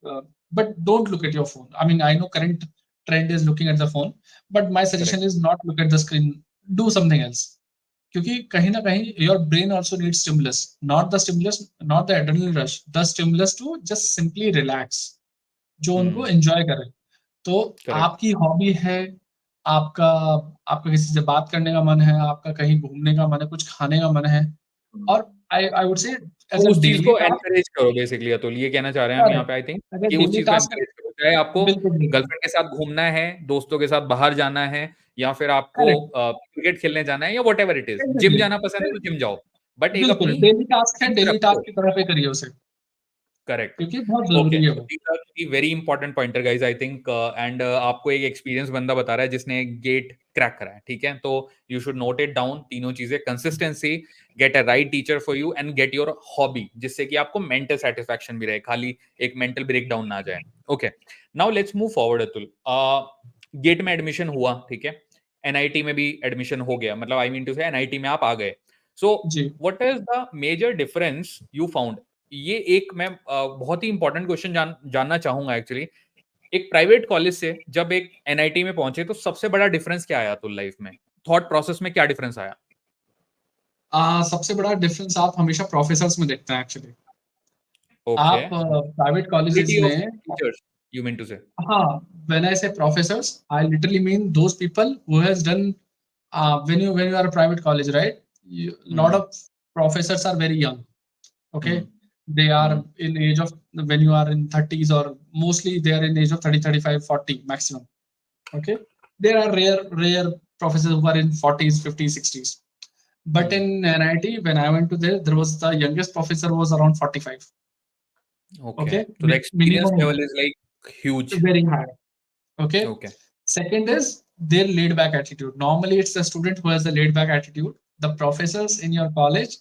but don't look at your phone. I mean, I know current trend is looking at the phone, but my correct, suggestion is not look at the screen, do something else. क्योंकि कहीं ना कहीं your brain also needs stimulus, not the adrenaline rush, the stimulus to just simply relax, जो उनको हुँ, enjoy करें। तो correct, आपकी hobby है, आपका आपका किसी से बात करने का मन है, आपका कहीं घूमने का मन है, कुछ खाने का मन है, हुँ। और आई वुड से एज तो अ उस चीज़ डेली को टास्क। एनकरेज करो बेसिकली अतुल, ये कहना चाह रहे हैं हम यहाँ करेक्ट, पे आई थिंक एज अ कि उस डेली चीज़ को टास्क। एनकरेज करो। चाहे आपको बिल्कुल बिल्कुल। गर्लफ्रेंड के साथ घूमना है, दोस्तों के साथ बाहर जाना है या फिर आपको करेक्ट, क्रिकेट खेलने जाना है या whatever it is. Gym exactly, जाना पसंद है तो जिम जाओ। बट एक बिल्कुल अपनी डेली टास्क है, चीज़ डेली रखो। टास्क की तरह पे करिए उसे, करेक्ट। क्योंकि बहुत ओके, जरूरी है सो वो। These are 3 very important pointer guys I think and आपको एक एक्सपीरियंस बंदा बता रहा है जिसने गेट क्रैक करा है, ठीक है? तो you should note it down तीनों चीज़ें consistency, get a right teacher for you and get your hobby जिससे कि आपको मेंटल सैटिस्फैक्शन भी रहे, खाली एक मेंटल ब्रेकडाउन ना आ जाए। Okay, now let's move forward Atul. GATE में एडमिशन हुआ, ठीक है? एनआईटी में भी एडमिशन हो गया, मतलब I mean to say NIT में आप आ गए। सो जी what is the major difference you found? ये एक मैं बहुत ही इंपॉर्टेंट क्वेश्चन जानना चाहूंगा एक्चुअली। एक प्राइवेट कॉलेज से जब एक एनआईटी में पहुंचे तो सबसे बड़ा डिफरेंस क्या आया तो लाइफ में? थॉट प्रोसेस में क्या डिफरेंस आया? सबसे बड़ा डिफरेंस आप हमेशा प्रोफेसर्स में देखते हैं एक्चुअली। ओके, आप प्राइवेट कॉलेजेस क्वालिटी ऑफ में, टीचर्स यू मीन टू से? हाँ, when I say professors, I literally mean those people who has done, when you are a private college, right? Lot hmm, of professors are very young. Okay, hmm, they are hmm, in age of, when you are in 30s, or mostly they are in age of 30, 35, 40 maximum. Okay, there are rare professors who are in 40s, 50s, 60s. But hmm, in NIT, when I went to there was the youngest professor was around 45. Okay, Okay, तो the experience minimum level is like huge. very high. Okay. Okay, Second is their laid back attitude. Normally, it's the student who has the laid back attitude. The professors in your college,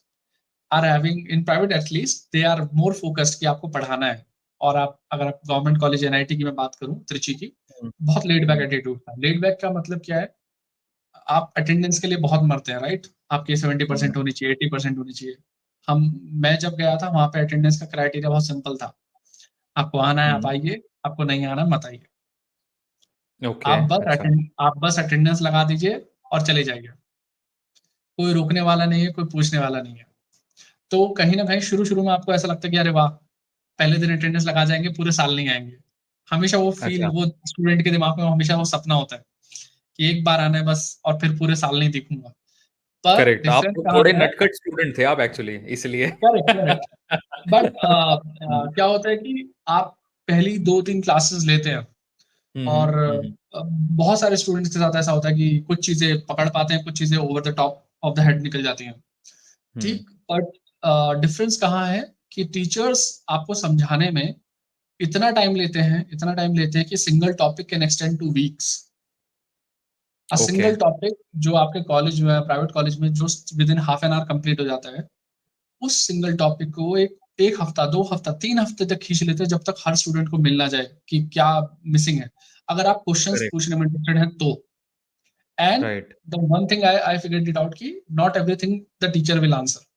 are having in private at least they are more focused कि आपको पढ़ाना है। और आप अगर आप government college NIT की मैं बात करूं त्रिची की, हम्म, बहुत लेड बैक हम्म, एटीट्यूड था। लेड बैक का मतलब क्या है, आप अटेंडेंस के लिए बहुत मरते हैं राइट, आपकी 70% हम्म, होनी चाहिए, 80% होनी चाहिए। हम मैं जब गया था वहां पे अटेंडेंस का क्राइटेरिया बहुत सिंपल था, आपको आना है आप हम्म, आइए, आपको नहीं आना मत आइए। ओके, अच्छा, आप बस अटेंडेंस लगा दीजिए और चले जाइए, कोई रोकने वाला नहीं है, कोई पूछने वाला नहीं है। तो कहीं ना कहीं शुरू शुरू में आपको ऐसा लगता है कि अरे वाह, पहले दिन अटेंडेंस लगा जाएंगे, पूरे साल नहीं आएंगे। हमेशा वो फील, अच्छा, वो स्टूडेंट के दिमाग में हमेशा वो सपना होता है कि एक बार आना है बस और फिर पूरे साल नहीं दिखूंगा। पर करेक्ट। आप डिफरेंस तो कहाँ थोड़े पे है? नटखट स्टूडेंट थे आप एक्चुअली, इसलिए। Correct correct. बट हम्म, क्या होता है कि आप पहली 2-3 क्लासेस लेते हैं हम्म, और हम्म, बहुत सारे स्टूडेंट्स के साथ ऐसा होता है कि कुछ चीजें पकड़ पाते हैं, कुछ चीजें over the top of the head निकल जाती हैं। हम्म, ठीक। बट डिफरेंस कहाँ है कि टीचर्स आपको समझाने में इतना टाइम लेते हैं कि single topic can extend two weeks. A okay, single topic जो आपके कॉलेज में, प्राइवेट कॉलेज में जो with in half an hour complete हो जाता है, उस सिंगल टॉपिक को वो एक हफ्ता, 2 हफ्ता, 3 हफ्ते तक खींच लेते हैं, जब तक हर स्टूडेंट को मिल ना जाए कि क्या मिसिंग है, अगर आप क्वेश्चंस करेक्ट, पूछने में इंटरेस्टेड हैं तो। And right, the one thing I figured it out कि not everything the teacher will answer.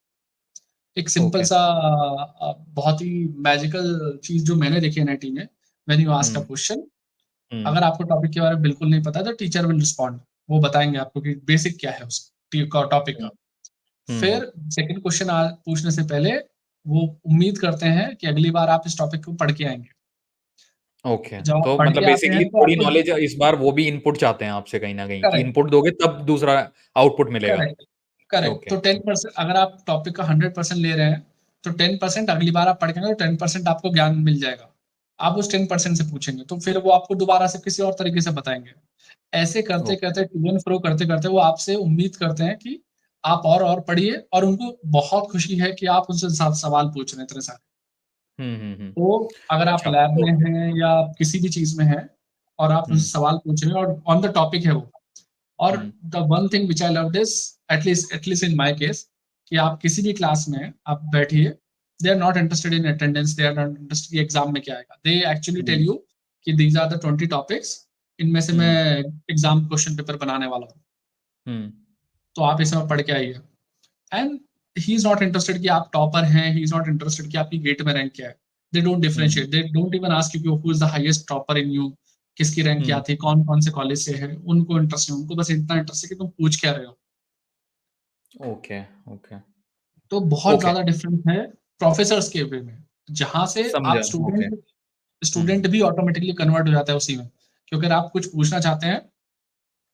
एक सिंपल ओके, सा बहुत ही मैजिकल चीज जो मैंने देखी है एनआईटी में, when you ask a hmm, question, hmm, अगर आपको टॉपिक के बारे में बिल्कुल नहीं पता है तो टीचर विल रिस्पॉन्ड, वो बताएंगे आपको कि बेसिक क्या है उस टॉपिक हम्म, का। फिर सेकंड क्वेश्चन पूछने से पहले वो उम्मीद करते हैं कि अगली बार आप इस टॉपिक को पढ़ के आएंगे। ओके। जब आप तो पढ़ मतलब के आते बेसिकली हैं तो थोड़ी आपको, नॉलेज इस बार वो भी इनपुट चाहते हैं आपसे कहीं ना कहीं, कि करेक्ट इनपुट दोगे तब दूसरा आउटपुट मिलेगा। Correct correct. ओके, तो 10%, अगर आप टॉपिक का 100% ले रहे हैं तो 10% अगली बार आप पढ़ के आएंगे तो 10% आपको ज्ञान मिल जाएगा। आप उस 10% से पूछेंगे तो फिर वो आपको दोबारा से किसी और तरीके से बताएंगे। ऐसे करते ओके, करते टू एंड फ्रो करते करते वो आपसे उम्मीद करते हैं कि आप और पढ़िए, और उनको बहुत खुशी है कि आप उनसे सवाल पूछ रहे हैं इतने सारे। तो अगर आप अच्छा, लैब तो में हैं या किसी भी चीज में हैं और आप उनसे हम्म, सवाल पूछ रहे हैं और ऑन द टॉपिक है वो, और hmm, the one thing which I love this, at least in my case, कि आप किसी भी क्लास में आप बैठिए, they are not interested in attendance, they are not interested कि एग्जाम में क्या आएगा, they actually tell hmm, you कि दीज आर द 20 टॉपिक्स, इनमें से मैं हम्म, एग्जाम क्वेश्चन पेपर बनाने वाला हूँ, हम्म, तो आप इसमें पढ़ के आइए। And he is not interested कि आप टॉपर हैं, ही इज नॉट इंटरेस्टेड कि आपकी गेट में रैंक क्या है। They don't hmm, differentiate, they don't even ask you who is the highest topper in you, किसकी रैंक क्या हम्म, थी, कौन कौन से कॉलेज से है, उनको इंटरेस्ट है, उनको बस इतना इंटरेस्ट है कि तुम पूछ क्या रहे हो। ओके, ओके, तो बहुत ओके, ज्यादा डिफरेंस है प्रोफेसर्स के वे में, जहां से आप समझा, ओके, स्टूडेंट भी ऑटोमेटिकली कन्वर्ट हो जाता है उसी में। क्योंकि अगर आप कुछ पूछना चाहते हैं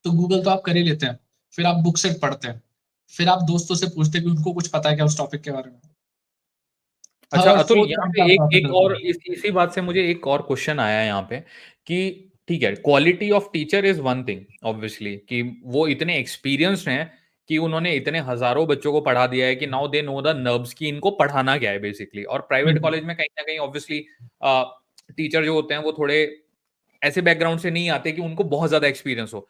तो गूगल तो आप कर ही लेते हैं, फिर आप बुक से पढ़ते हैं, फिर आप दोस्तों से पूछते हैं कि उनको कुछ पता है क्या उस टॉपिक के बारे में। अच्छा थर्ड अतुल, फोर्थ यहाँ पॉइंट पे आप एक एक प्रोफेसर और से। इसी बात से मुझे एक और क्वेश्चन आया है यहाँ पे, कि ठीक है, quality of teacher is one thing obviously, कि वो इतने एक्सपीरियंस्ड हैं कि उन्होंने इतने हजारों बच्चों को पढ़ा दिया है कि now they know the nerves की इनको पढ़ाना क्या है बेसिकली। और प्राइवेट बिल्कुल। कॉलेज में कहीं ना कहीं ऑब्वियसली टीचर जो होते हैं वो थोड़े ऐसे बैकग्राउंड से नहीं आते कि उनको बहुत ज्यादा एक्सपीरियंस हो।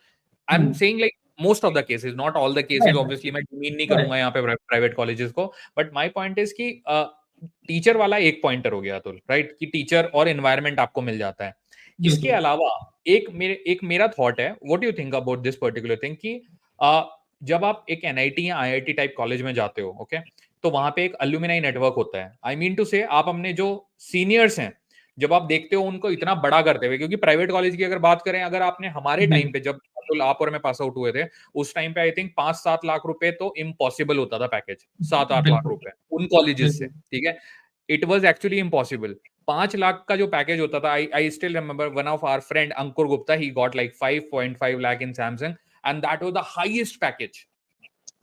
I am saying like most of the cases, not all the cases, right obviously मैं डीमीन नहीं राइट। करूंगा यहाँ पे प्राइवेट कॉलेजेस को। बट माय पॉइंट इज कि टीचर वाला एक पॉइंटर हो गया अतुल, राइट, कि टीचर और एनवायरनमेंट आपको मिल जाता है। इसके बिल्कुल। अलावा एक मेरा थॉट है, what do you think about this particular thing, कि जब आप एक एनआईटी या आईआईटी टाइप कॉलेज में जाते हो, ओके, तो वहां पे एक अलुमिनाई नेटवर्क होता है। आई मीन टू से, आप अपने जो सीनियर्स हैं जब आप देखते हो उनको इतना बड़ा करते हुए, क्योंकि प्राइवेट कॉलेज की अगर बात करें, अगर आपने हमारे टाइम बिल्कुल पे, जब अतुल आप और मैं पास आउट हुए थे, उस टाइम पे आई थिंक 5-7 लाख रुपए तो इम्पॉसिबल होता था पैकेज, 7-8 लाख बिल्कुल रुपए उन कॉलेजेस से, बिल्कुल। ठीक है। It was actually impossible. 5 lakh का जो पैकेज होता था, I still remember one of our friend Ankur Gupta, he got like 5.5 lakh in Samsung, and that was the highest package.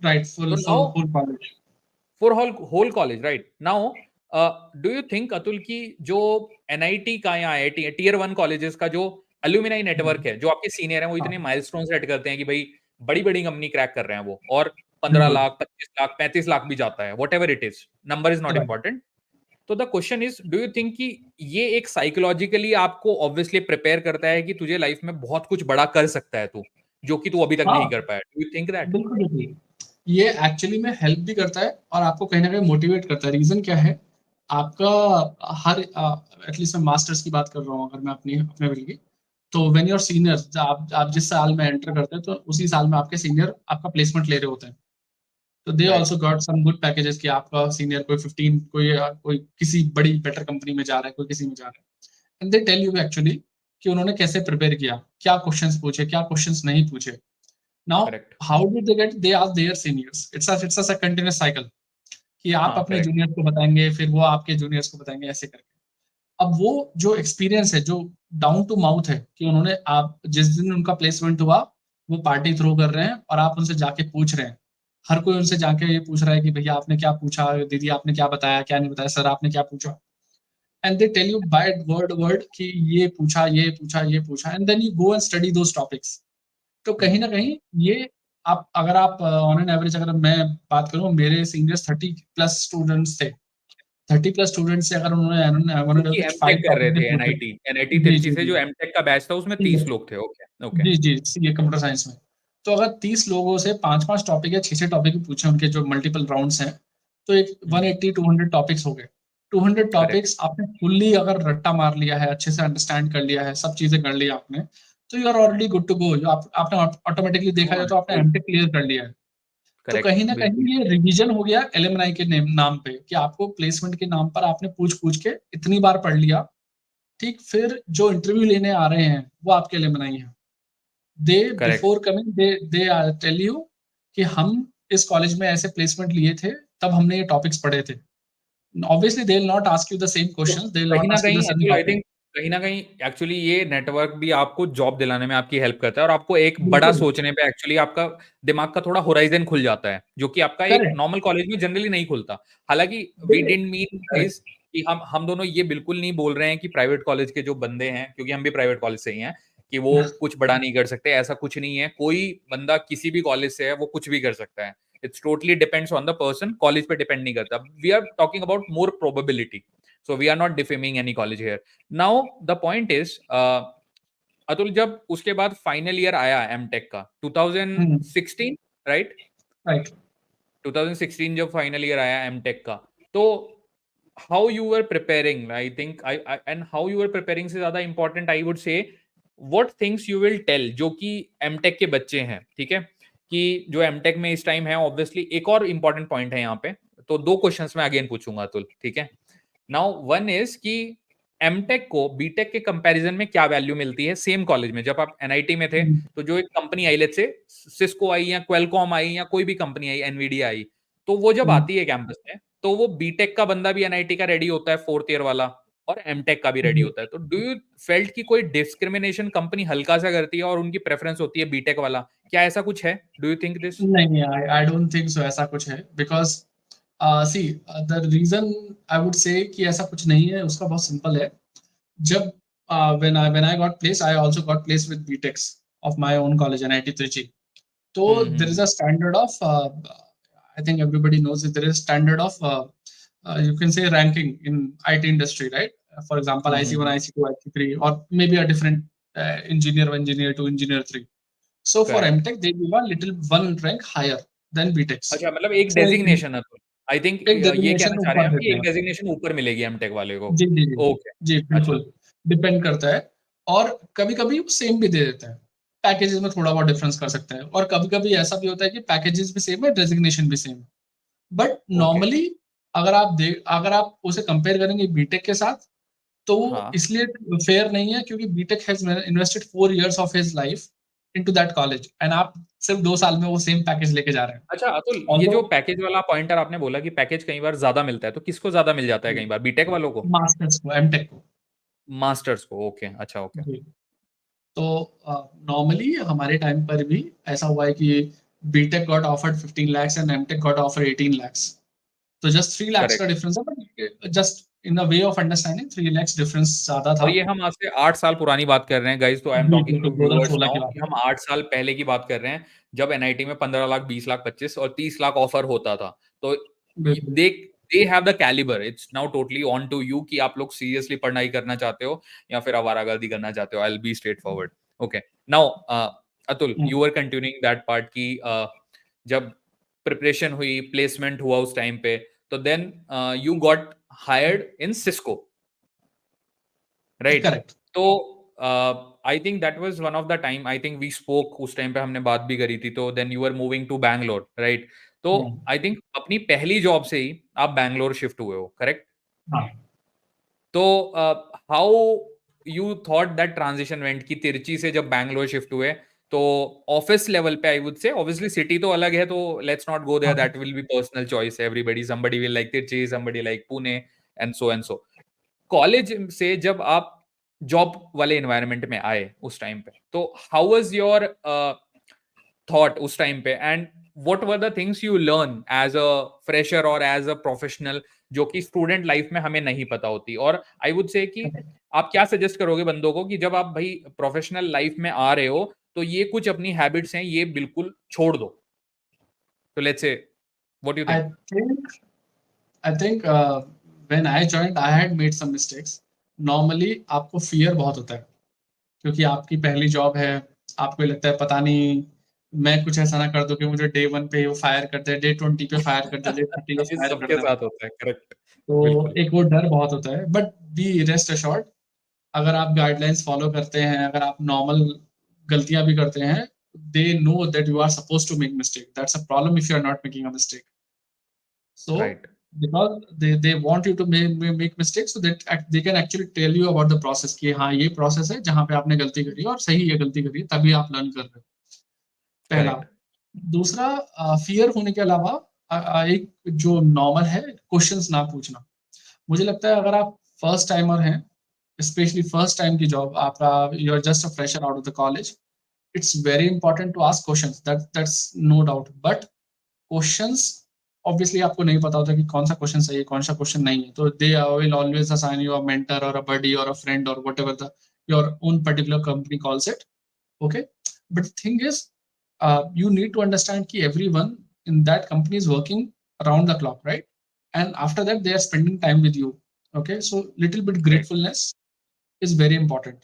Right, full तो full now full college. For whole college, right now, do you think Atul की जो NIT का या IIT tier 1 colleges का जो अलुमिनाई network है, जो आपके सीनियर है, वो इतने हाँ माइलस्टोन सेट करते हैं कि भाई बड़ी बड़ी कंपनी क्रैक कर रहे हैं वो, और 15 बिल्कुल। लाख, 25 लाख, 35 लाख भी जाता है, whatever it is, number is not correct. Important. तो the question is, do you think कि ये एक साइकोलॉजिकली आपको ऑब्वियसली प्रिपेयर करता है कि तुझे लाइफ में बहुत कुछ बड़ा कर सकता है तू, जो कि तू अभी तक नहीं हाँ कर पाया, डू यू थिंक दैट? बिल्कुल बिल्कुल। ये एक्चुअली में हेल्प भी करता है और आपको कहीं ना कहीं मोटिवेट करता है। रीजन क्या है, आपका हर एटलीस्ट मैं मास्टर्स की बात कर रहा हूँ अगर मैं अपनी अपने फील्ड की, तो व्हेन योर सीनियर्स, आप जिस साल में एंटर करते हैं तो उसी साल में आपके सीनियर आपका प्लेसमेंट ले रहे होते हैं। तो they right also got some good packages कि आपका सीनियर कोई 15, कोई किसी बड़ी बेटर कंपनी में जा रहा है, कोई किसी में जा रहा है, and they tell you actually कि उन्होंने कैसे प्रिपेयर किया, क्या क्वेश्चंस पूछे, क्या क्वेश्चंस नहीं पूछे। Now correct how did they get, they ask their seniors, it's a continuous cycle कि आप हाँ अपने करेक्ट जूनियर्स को बताएंगे, फिर वो आपके जूनियर्स को बताएंगे, ऐसे करके। अब वो जो एक्सपीरियंस है, जो डाउन टू माउथ है कि उन्होंने, आप जिस दिन उनका प्लेसमेंट हुआ वो पार्टी थ्रो कर रहे हैं और आप उनसे जाके पूछ रहे हैं, हर कोई उनसे जाके ये पूछ रहा है कि भैया आपने क्या पूछा, दीदी आपने क्या बताया, क्या नहीं बताया, सर आपने क्या पूछा, and they tell you by word word कि ये पूछा, ये पूछा, ये पूछा, and then you go and study those topics. तो कहीं ना कहीं ये, आप अगर आप ऑन एन एवरेज, अगर मैं बात करूं, मेरे सीनियर्स 30+ स्टूडेंट्स थे, 30+ स्टूडेंट से अगर जो उन्होंने कि कुछ एमटेक 5 कर रहे टॉपिक भी थे पूछे। एनआईटी एनआईटी जी तिरची जी से, जी जो एमटेक का बैच था उसमें जी 30 लोग थे। ओके ओके जी जी ये कंप्यूटर साइंस में। तो अगर 30 लोगों से 5-5 टॉपिक या 6-6 टॉपिक भी पूछे, उनके जो मल्टीपल राउंड्स हैं, तो एक 180-200 टॉपिक्स हो गए। 200 करेक्ट टॉपिक्स आपने फुल्ली अगर रट्टा मार लिया है, अच्छे से अंडरस्टैंड कर लिया है, सब चीजें कर लिया आपने, तो you are already good to go. जो आपने ऑटोमेटिकली देखा जाए हाँ तो आपने ट्रू एमटेक क्लियर कर लिया है। तो करेक्ट कहीं ना बिल्कुल कहीं ये रिवीजन हो गया एलएमएनआई के नाम पे, कि आपको प्लेसमेंट के नाम पर आपने पूछ पूछ के इतनी बार पढ़ लिया। ठीक, फिर जो इंटरव्यू लेने आ रहे हैं वो आपके एलएमएनआई हैं। They correct before coming, they tell you कि हम इस कॉलेज में ऐसे प्लेसमेंट लिए थे, तब हमने ये टॉपिक्स पढ़े थे। Obviously they will not ask you the same तो क्वेश्चंस, दे विल कहीं नॉट न आस्क यू द कहीं सेम अतुल आई टॉपिक। थिंक कहीं न कहीं एक्चुअली ये नेटवर्क भी आपको जॉब दिलाने में आपकी हेल्प करता है और आपको एक बड़ा बिल्कुल सोचने पे एक्चुअली आपका दिमाग का थोड़ा होराइज़न खुल जाता है, जो कि आपका एक करेक्ट। नॉर्मल कॉलेज में जनरली नहीं खुलता। हालाँकि we they didn't mean correct. Guys कि हम दोनों ये बिल्कुल नहीं बोल रहे हैं कि प्राइवेट कॉलेज के जो बंदे हैं, क्योंकि हम भी प्राइवेट कॉलेज से ही हैं, कि वो कुछ बड़ा नहीं कर सकते, ऐसा कुछ नहीं है। कोई बंदा किसी भी कॉलेज से है, वो कुछ भी कर सकता है। It's totally depends on the person, college पे डिपेंड नहीं करता। We are talking about more probability. So we are not defaming any college here. Now the point is Atul, जब उसके बाद फाइनल ईयर आया एमटेक का 2016, राइट? राइट। 2016 जब final year आया एमटेक का, तो how you were preparing, I think I and how you were preparing से ज्यादा important I would say what things you will tell जो कि एमटेक के बच्चे हैं, ठीक है, कि जो एमटेक में इस टाइम है, ऑब्वियसली एक और इंपॉर्टेंट पॉइंट है यहाँ पे। तो दो क्वेश्चंस मैं अगेन पूछूंगा अतुल, ठीक है। नाउ वन इज कि एमटेक को बीटेक के कंपैरिजन में क्या वैल्यू मिलती है सेम कॉलेज में? जब आप एनआईटी में थे तो जो एक company I, let's say Cisco आई या क्वेलकॉम आई या कोई भी कंपनी आई, एनवीडिया आई, तो वो जब आती है कैंपस में, तो वो बीटेक का बंदा भी एनआईटी का रेडी होता है, फोर्थ ईयर वाला, और एमटेक का भी रेडी होता है। तो डू यू फेल्ट कि कोई डिस्क्रिमिनेशन कंपनी हल्का सा करती है और उनकी प्रेफरेंस होती है बीटेक वाला? क्या ऐसा कुछ है? Do you think this? नहीं, आई डोंट थिंक सो ऐसा कुछ है, because see the reason I would say कि ऐसा कुछ नहीं है, उसका बहुत सिंपल है। जब when I got placed, I also got placed with BTechs of my own college, NIT Trichy. So there is hmm, a standard of, I think everybody knows that there is standard of, you can say, ranking in IT industry, right? For example, IC1, hmm, IC2, IC3, or maybe a different engineer 1, engineer 2, engineer 3. So for correct. MTech, they give a little one rank higher than BTechs. अच्छा, मतलब एक So designation है तो I think एक ये कहना designation चाह रहे ऊपर हैं आप कि देते एक हैं। डेजिग्नेशन ऊपर मिलेगी एमटेक वाले को। जी, जी, जी। ओके। जी, अच्छा। बिल्कुल, डिपेंड करता है। और कभी-कभी वो सेम भी दे देते हैं। पैकेजेज़ में थोड़ा बहुत डिफरेंस कर सकते हैं, और कभी-कभी ऐसा भी होता है कि पैकेजेज़ भी सेम है, डेज़िग्नेशन भी सेम है। But okay. नॉर्मली अगर आप उसे कंपेयर करेंगे बीटेक के साथ, तो वो हाँ। इसलिए फेयर नहीं है क्योंकि BTech has invested 4 years of his life into that college, and आप सिर्फ 2 साल में वो सेम पैकेज लेके जा रहे हैं। अच्छा अतुल, ये ऑल्दो जो पैकेज वाला पॉइंटर आपने बोला कि पैकेज कई बार ज्यादा मिलता है, तो किसको ज्यादा मिल जाता है कई बार? बीटेक वालों को? मास्टर्स को, एमटेक को। मास्टर्स को? ओके, अच्छा ओके। जी। तो नॉर्मली हमारे टाइम पर भी ऐसा हुआ है कि BTech got offered 15 lakhs and MTech got offer 18 lakhs। तो जस्ट 3 lakhs का करेक्ट। डिफरेंस है, but just in the way of understanding 3 lakhs difference ज्यादा और था। ये हम आज से 8 साल पुरानी बात कर रहे हैं गाइस, तो I am ji talking to बिल्कुल, व्यूअर्स 2016 नाउ की कि बात है। हम 8 साल पहले की बात कर रहे हैं, जब एनआईटी में 15 लाख, 20 लाख, 25 और 30 लाख ऑफर होता था। तो बिल्कुल। They they have the calibre, it's now totally on to you कि आप लोग सीरियसली पढ़ाई करना चाहते हो या फिर आवारागर्दी करना चाहते हो। I will be straightforward. Okay. Now Atul, hmm, you are continuing that part की जब प्रिपरेशन हुई, प्लेसमेंट हुआ उस टाइम पे, तो then you got hired in Cisco, right? Correct. तो I think that was one of the time, I think we spoke, उस time पे हमने बात भी करी थी, तो then you are moving to Bangalore, right? तो आई थिंक अपनी पहली जॉब से ही आप बैंगलोर शिफ्ट हुए हो, करेक्ट? हाँ। तो how you thought that transition went, कि तिरची से जब बैंगलोर शिफ्ट हुए, तो ऑफिस लेवल पे I would say, obviously city तो अलग है, तो let's not go there, that will be personal choice, everybody, somebody will like Trichy, somebody like Pune, and so. College से जब आप जॉब वाले एनवायरनमेंट में आए उस टाइम पे, तो हाउ वाज योर थॉट उस टाइम पे, and what were the things you learn as a fresher और एज अ प्रोफेशनल, जो कि स्टूडेंट लाइफ में हमें नहीं पता होती? और आई वुड से कि आप क्या सजेस्ट करोगे बंदों को कि जब आप भाई प्रोफेशनल लाइफ में आ रहे हो, तो ये कुछ अपनी हैबिट्स हैं, ये बिल्कुल छोड़ दो? तो let's say what you I think? think I think when I joined, I had made some mistakes. Normally आपको फियर बहुत होता है क्योंकि आपकी पहली जॉब है, आपको ये लगता है पता नहीं मैं कुछ ऐसा ना कर दूं कि मुझे डे 1 पे वो फायर कर दे, डे 20 पे फायर कर दे, डे 30 पे ये फायर कर सबके दे। साथ होता है, करेक्ट? तो बिल्कुल। एक वो डर बहुत होता है, बट बी रेस्ट अश्योर्ड, अगर आप गाइडलाइंस फॉलो करते हैं, अगर आप नॉर्मल गलतियां भी करते हैं, they know that you are suppose to make mistake, that's a problem if you are not making a mistake. So right. because they want you to make mistakes so that they can actually tell you about the process कि हाँ ये process है जहाँ पे आपने गलती करी है और सही ये गलती करी है, तभी आप लर्न कर रहे हो। पहला। करेक्ट। दूसरा, फियर होने के अलावा एक जो नॉर्मल है, क्वेश्चंस ना पूछना। मुझे लगता है अगर आप फर्स्ट टाइमर हैं, स्पेशली फर्स्ट टाइम की जॉब, आपका you are just a fresher out of the college, it's very important to ask questions, that's no doubt, but questions obviously आपको नहीं पता होता कि कौन सा क्वेश्चन सही है, कौन सा क्वेश्चन नहीं है, तो they will always assign you a mentor और अ बडी और अ फ्रेंड और whatever the your own particular company calls it. Okay, but the thing is, you need to understand कि everyone in that company is working around the clock, right? And after that, they are spending time with you. Okay, so little bit right. gratefulness is very important.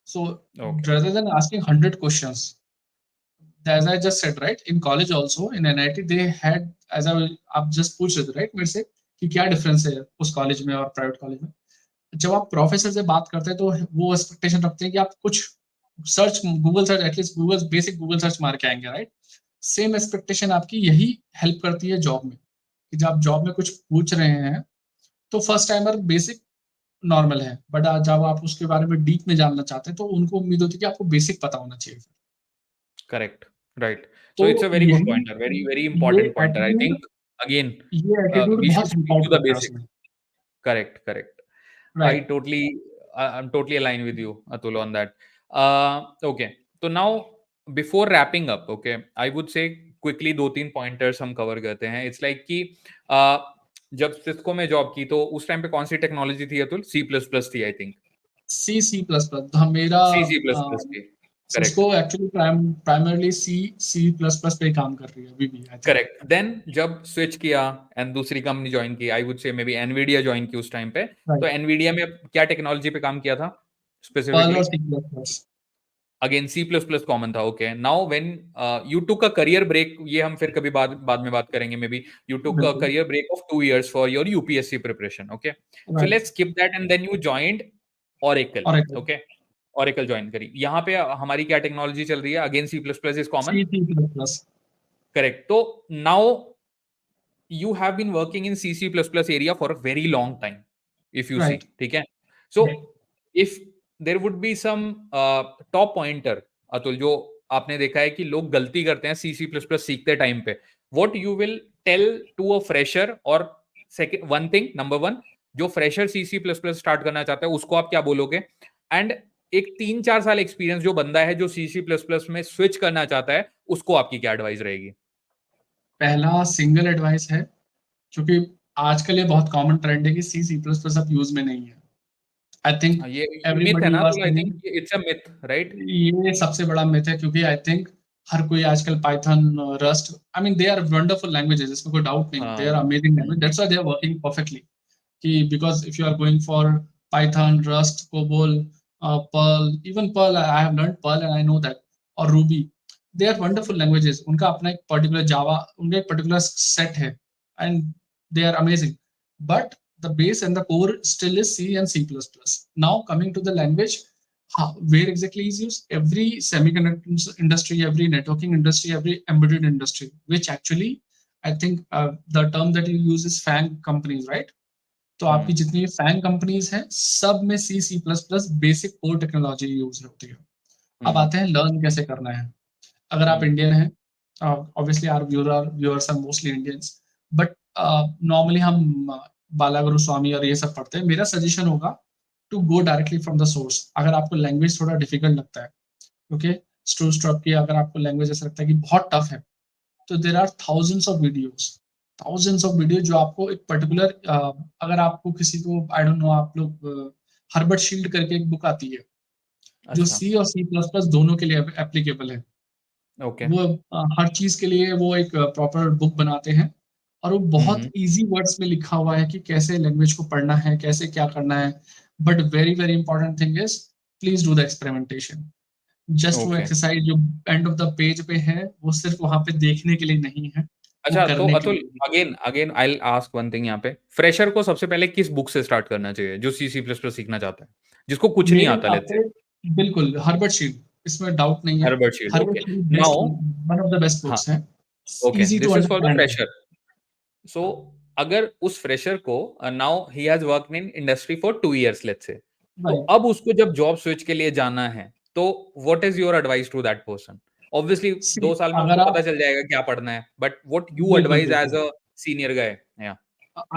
So okay. rather than asking 100 questions, as I just said, right, in college also in NIT they had, as I will, आप just पूछ रहे थे right मेरे से कि क्या difference है उस कॉलेज में और प्राइवेट कॉलेज में। जब आप प्रोफेसर से बात करते हैं तो वो एक्सपेक्टेशन रखते हैं कि आप कुछ search, Google search, at least Google basic Google search मार के आएंगे, राइट? सेम एक्सपेक्टेशन आपकी यही हेल्प करती है जॉब में, कि जब आप जॉब में कुछ पूछ रहे हैं तो फर्स्ट टाइमर बेसिक नॉर्मल है, बट जब आप उसके बारे में डीप में जानना चाहते हैं तो उनको उम्मीद होती है कि आपको बेसिक पता होना चाहिए। करेक्ट। राइट। तो so it's a very good यही, पॉइंटर, वेरी वेरी ये इंपॉर्टेंट पॉइंटर, आई एटीट्यूड, थिंक। अगेन ये एटीट्यूड वी शुड बहुत स्टिक हेल्प टू द करता है बेसिक। उसमें। Correct, correct. I right. totally, I'm totally aligned with you, Atul, on that. Okay, तो now before wrapping up, okay, I would say quickly दो तीन pointers हम cover करते हैं. It's like कि जब सिस्को में जॉब की, तो उस टाइम पे कौन सी टेक्नोलॉजी थी अतुल? C++ थी, आई थिंक। C++, मेरा C++ थी, correct. Cisco actually primarily C++ पे ही काम कर रही है अभी भी, आई थिंक। करेक्ट। देन जब स्विच किया एंड दूसरी कंपनी ज्वाइन की, आई वुड से मे बी एनवीडिया ज्वाइन की उस टाइम पे, तो राइट। एनवीडिया में क्या टेक्नोलॉजी पे काम किया था पर्ल और स्पेसिफिकली? C++। अगेन C++ कॉमन था। Okay, now when you took a career break, ये हम फिर कभी बाद में बात करेंगे, may be you took a बिल्कुल। Career break of 2 years for your UPSC preparation. Okay, so right. Let's skip that and then you joined Oracle. और एक ओके, ऑरेकल ज्वाइन करी, यहाँ पे हमारी क्या टेक्नोलॉजी चल रही है? Again C++ is common, C++। Correct? तो now you have been working in C++ area for a very long time, if you see, right. ठीक है? So if there would be some top pointer, Atul, जो आपने देखा है कि लोग गलती करते हैं C++ सीखते टाइम पे, what you will tell to a fresher? और second one thing, number one, जो फ्रेशर C++ स्टार्ट करना चाहता है उसको आप क्या बोलोगे? एंड एक 3-4 साल एक्सपीरियंस जो बंदा है जो C++ में स्विच करना चाहता है, उसको आपकी क्या एडवाइस रहेगी? पहला सिंगल एडवाइस है, क्योंकि आजकल ये बहुत कॉमन ट्रेंड है कि C++ अब यूज में नहीं है। आई थिंक ये मिथ है एवरीबडी ना, वाज तो I thinking, think it's a myth, right? ये सबसे बड़ा मिथ है, क्योंकि आई थिंक हर कोई आजकल Python, Rust, I mean they are wonderful languages, इसमें कोई डाउट नहीं, दे आर हाँ। Amazing language, that's why they are working perfectly. कि because if you are going for Python, Rust, COBOL, Perl, even Perl, I have learned Perl and I know that, or Ruby. They are wonderful languages, उनका अपना एक particular Java, उनका एक particular set है, and they are amazing, but the base and the core still is C and C++. Now coming to the language, where exactly is used? Every semiconductor industry, every networking industry, every embedded industry, which actually I think the term that you use is FANG companies, right? तो आपकी जितनी Fang companies हैं सब में C C plus plus basic core technology use होती है। अब आते हैं लर्न कैसे करना है। अगर आप इंडियन हैं, obviously our viewers are mostly Indians, but normally हम बाला गुरु स्वामी और ये सब पढ़ते हैं। मेरा सजेशन होगा to go directly from the source. अगर आपको लैंग्वेज थोड़ा डिफिकल्ट लगता है, ओके, स्ट्रोक की अगर आपको लैंग्वेज ऐसा लगता है कि बहुत टफ है, तो there are thousands of video जो आपको एक पर्टिकुलर, अगर आपको किसी को आई डोंट नो, आप लोग हर्बर्ट शील्ड करके एक बुक आती है जो अच्छा, सी और सी प्लस प्लस दोनों के लिए एप्लीकेबल है। ओके, वो हर चीज के लिए वो एक प्रॉपर बुक बनाते हैं, और वो बहुत इजी वर्ड्स में लिखा हुआ है कि कैसे लैंग्वेज को पढ़ना है, कैसे क्या करना है। But very very important thing is, please do the experimentation. Just वो ओके। एक्सरसाइज जो एंड ऑफ द पेज पे है, वो सिर्फ वहां पे देखने के लिए नहीं है, वो अच्छा, तो करने के अतुल, लिए भी। Again again I will ask one thing यहाँ पे, फ्रेशर को सबसे पहले किस बुक से स्टार्ट करना चाहिए जो सी सी प्लस प्लस सीखना चाहता है, जिसको कुछ नहीं मेरे आता, हिसाब लेट्स से? से बिल्कुल हर्बर्ट शील्ड, इसमें डाउट नहीं है। Herbert Schildt, okay. Herbert Schildt best, now, one of the best हाँ, बुक्स हैं, okay, easy to this is for the understand है। फ्रेशर। सो अगर उस फ्रेशर को, now he has worked in industry for 2 years, let's say, तो right, अब उसको जब जॉब स्विच के लिए जाना है, तो what is your advice to that person? Obviously C 2 साल में अगर उसको पता आप, चल जाएगा क्या पढ़ना है, बट व्हाट यू बिल्कुल एडवाइज एज बिल्कुल, अ सीनियर गाय? या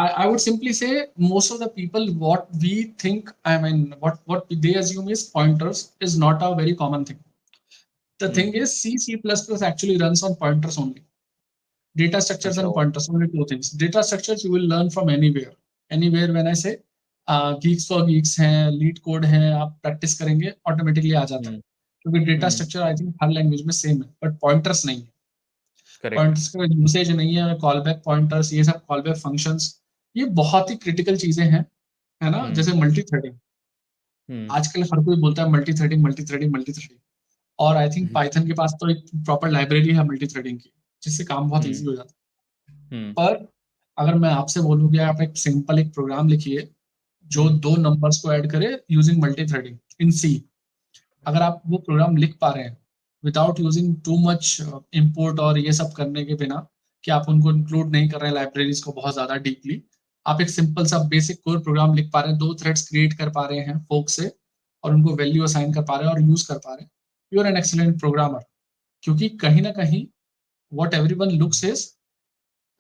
I would simply say most of the people, what we think, I mean, what they assume is pointers is not a very common thing. The thing is, C++ actually runs on pointers only. Data structures अच्छा, and pointers, only two things. Data structures you will learn from anywhere. Anywhere when I say geeks for geeks हैं, lead code हैं, आप practice करेंगे automatically आ जाता है। क्योंकि data structure I think her language में same है, बट पॉइंटर्स नहीं है। करेक्ट। पॉइंटर्स का यूसेज नहीं है, कॉल बैक पॉइंटर्स, ये सब कॉल बैक फंक्शंस, ये बहुत ही क्रिटिकल चीजें हैं, है ना। जैसे मल्टी थ्रेडिंग, आजकल हर कोई बोलता है multi threading multi threading multi threading, और आई थिंक पाइथन के पास तो एक प्रॉपर लाइब्रेरी है मल्टी थ्रेडिंग की, जिससे काम बहुत ईजी हो जाता है। पर अगर मैं आपसे बोलूँ कि आप एक सिंपल एक प्रोग्राम लिखिए जो दो नंबर्स को ऐड करे यूजिंग मल्टी थ्रेडिंग इन सी, अगर आप वो प्रोग्राम लिख पा रहे हैं without using too much import और ये सब करने के बिना, कि आप उनको इंक्लूड नहीं कर रहे हैं लाइब्रेरीज को बहुत ज्यादा डीपली, आप एक सिंपल सा बेसिक कोर प्रोग्राम लिख पा रहे हैं, दो थ्रेड्स क्रिएट कर पा रहे हैं फोक से, और उनको वैल्यू असाइन कर पा रहे हैं और यूज कर पा रहे हैं, you are an excellent programmer. क्योंकि कहीं ना कहीं what everyone looks is,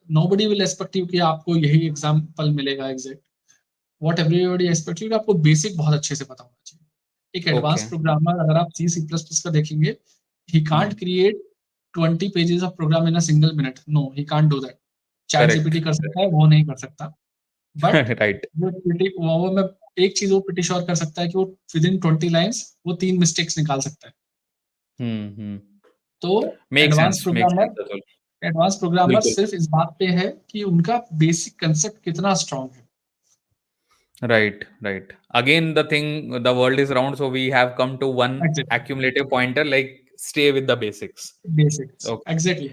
nobody will expect you कि आपको यही एग्जाम्पल मिलेगा exact. What everybody expect you कि आपको बेसिक बहुत अच्छे से पता होना चाहिए। एक एडवांस ओके। प्रोग्रामर अगर आप सी सी प्लस प्लस का देखेंगे, he can't create 20 pages of program in a single minute, no he can't do that. Chat correct. GPT कर सकता है, वो नहीं कर सकता। But right. वो मैं एक चीज वो प्रिटी श्योर कर सकता है कि वो विद इन 20 लाइन्स वो 3 मिस्टेक्स निकाल सकता है। हम्म। तो make advance sense, make programmer, sense. Advance programmer बिल्कुल। सिर्फ इस बात पे है कि उनका बेसिक कंसेप्ट कितना स्ट्रांग है। Right, right. Again, the thing, the world is round, so we have come to one exactly, accumulative pointer, like stay with the basics. Basics, Okay. Exactly.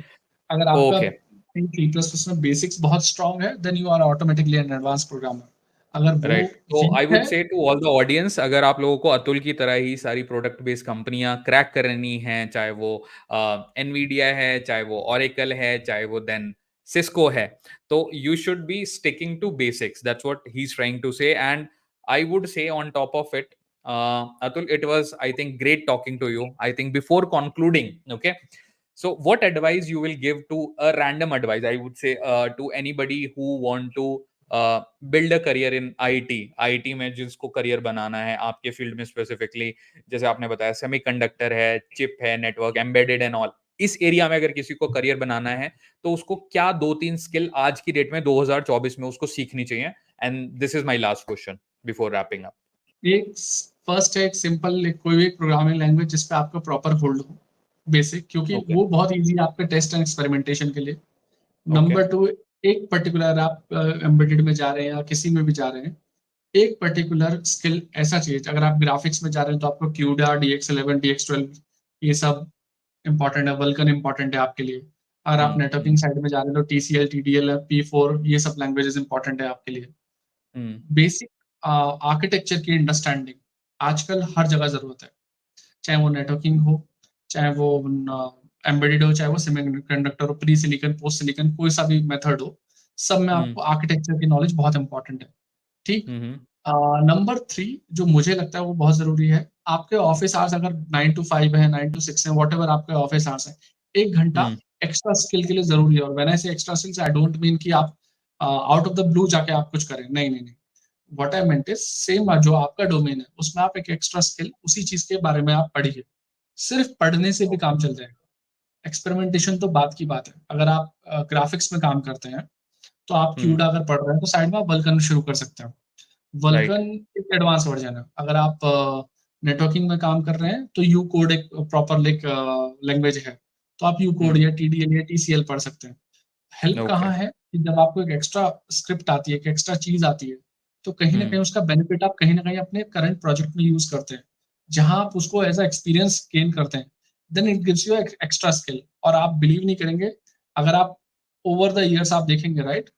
अगर आपका Okay. सी प्लस प्लस में basics बहुत strong है, then you are automatically an advance programmer. अगर वो right, तो आई week would है, से टू ऑल द ऑडियंस, अगर आप लोगों को अतुल की तरह ही सारी प्रोडक्ट बेस्ड कंपनियां क्रैक करनी है, चाहे वो एनवीडिया है, चाहे वो ओरेकल है, चाहे वो देन सिस्को है, तो you should be sticking to basics, that's what he is trying to say. And I would say on top of it, Atul, it was, I think, great talking to you. I think before concluding, okay, so what advice you will give to a random advice, I would say, to anybody who want to build a career in IT, IT में जिसको career बनाना है आपके field में specifically, जैसे आपने बताया semiconductor है, chip है, नेटवर्क, एम्बेडेड एंड ऑल, इस एरिया में अगर किसी को करियर बनाना है, तो उसको क्या 2-3 स्किल आज की डेट में 2024 में उसको सीखनी चाहिए? And this is my last question before wrapping up. एक फर्स्ट है एक सिंपल कोई भी प्रोग्रामिंग लैंग्वेज जिस पे आपका प्रॉपर होल्ड हो, बेसिक, क्योंकि ओके, वो बहुत इजी है आपके टेस्ट एंड एक्सपेरिमेंटेशन के लिए। ओके, नंबर टू, एक पर्टिकुलर आप एम्बेडेड में जा रहे हैं या किसी में भी जा रहे हैं, एक पर्टिकुलर स्किल ऐसा चाहिए। अगर आप ग्राफिक्स में जा रहे हैं तो आपको क्यूडा, DX11, DX12, ये सब इंपॉर्टेंट है, वल्कन इंपॉर्टेंट है आपके लिए। अगर आप नेटवर्किंग साइड में जा रहे हो तो TCL, TDL, P4 ये सब लैंग्वेजेस इंपॉर्टेंट है आपके लिए। बेसिक आर्किटेक्चर की अंडरस्टैंडिंग आजकल हर जगह जरूरत है, चाहे वो नेटवर्किंग हो, चाहे वो एम्बेडेड हो, चाहे वो सेमीकंडक्टर हो, प्री सिलिकन, पोस्ट सिलिकन, कोई सा भी मेथड हो, सब में आपको आर्किटेक्चर की नॉलेज बहुत इंपॉर्टेंट है। ठीक। नंबर 3 जो मुझे लगता है वो बहुत जरूरी है, आपके ऑफिस आवर्स अगर 9 to 5 है, 9 to 6 है, वॉट एवर आपके ऑफिस आवर्स है, 1 घंटा एक्स्ट्रा स्किल के लिए जरूरी है। और व्हेन आई से extra skills, I don't mean कि आप आउट ऑफ द ब्लू जाके आप कुछ करें, नहीं नहीं नहीं। What I meant is same जो आपका डोमेन है उसमें आप एक एक्स्ट्रा स्किल उसी चीज के बारे में आप पढ़िए। सिर्फ पढ़ने से भी काम चल जाएगा, एक्सपेरिमेंटेशन तो बात की बात है। अगर आप ग्राफिक्स में काम करते हैं तो आप क्यूडा अगर पढ़ रहे हैं तो साइड में आप वल्कन शुरू कर सकते हैं। वल्कन एक एडवांस वर्जन है। अगर आप नेटवर्किंग में काम कर रहे हैं तो यू कोड एक प्रॉपर लैंग्वेज है, तो आप यू कोड या TDL या TCL पढ़ सकते हैं। हेल्प कहाँ है कि जब आपको एक एक्स्ट्रा स्क्रिप्ट आती है, एक एक्स्ट्रा चीज आती है, तो कहीं ना कहीं उसका बेनिफिट आप कहीं ना कहीं अपने करंट प्रोजेक्ट में यूज करते हैं, जहां आप उसको एज अ एक्सपीरियंस गेन करते हैं, then it gives you extra skill. और आप बिलीव नहीं करेंगे, अगर आप ओवर द ईयर्स आप देखेंगे, right,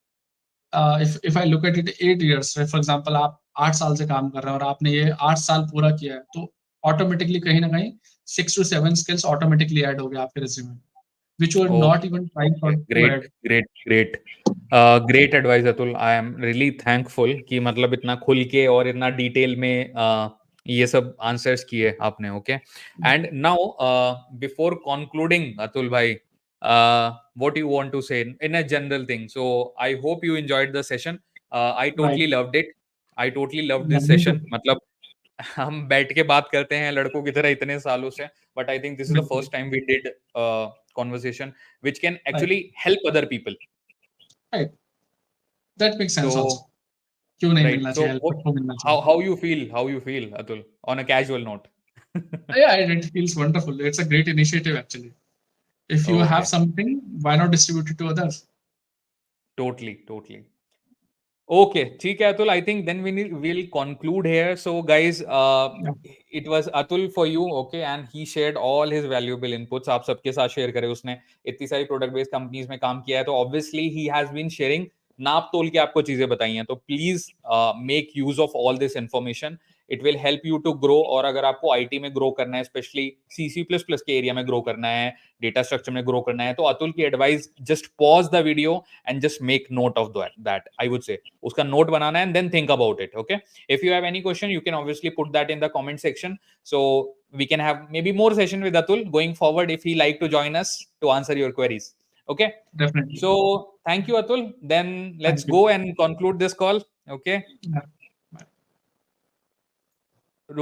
if I look at it 8 years, for example आप 8 साल से काम कर रहे हैं और आपने ये 8 साल पूरा किया है, तो ऑटोमेटिकली कहीं ना कहीं 6 to 7 स्किल्स ऑटोमेटिकली ऐड हो गए आपके रिज्यूमे में, which you are not even trying for to add. Great advice Atul. I am really thankful कि मतलब इतना खुल के और इतना डिटेल में ये सब आंसर्स किए आपने। Okay, and now before concluding Atul भाई, what you want to say in a general thing? So I hope you enjoyed the session. I totally loved it. I totally loved this session. मतलब हम बैठ के बात करते हैं लड़कों की तरह इतने सालों से, but I think this is the first time we did conversation which can actually help other people. Right. That makes sense So also. क्यों नहीं right, मिलना so चाहिए, सबको मिलना चाहिए। how you feel Atul on a casual note? Yeah, it feels wonderful. It's a great initiative actually. If you have Okay, something, why not distribute it to others? totally. Okay, ठीक है Atul, I think then we'll conclude here. So guys, Yeah. it was Atul for you, okay, and he shared all his valuable inputs. आप सबके साथ share करे उसने, इतनी सारी product based companies में काम किया है, तो obviously he has been sharing, नाप तोल के आपको चीजें बताई हैं। तो please make use of all this information, it will help you to grow. और अगर आपको आईटी में ग्रो करना है, स्पेशली C++ के एरिया में ग्रो करना है, डेटा स्ट्रक्चर में ग्रो करना है, तो अतुल की advice, just pause the video and just make note of that, I would say उसका नोट बनाना है and then think about it. Okay, if you have any question you can obviously put that in the comment section, so we can have maybe more session with Atul going forward if he like to join us to answer your queries. Okay, Definitely. so thank you Atul, then let's go and conclude this call. Okay. Yeah.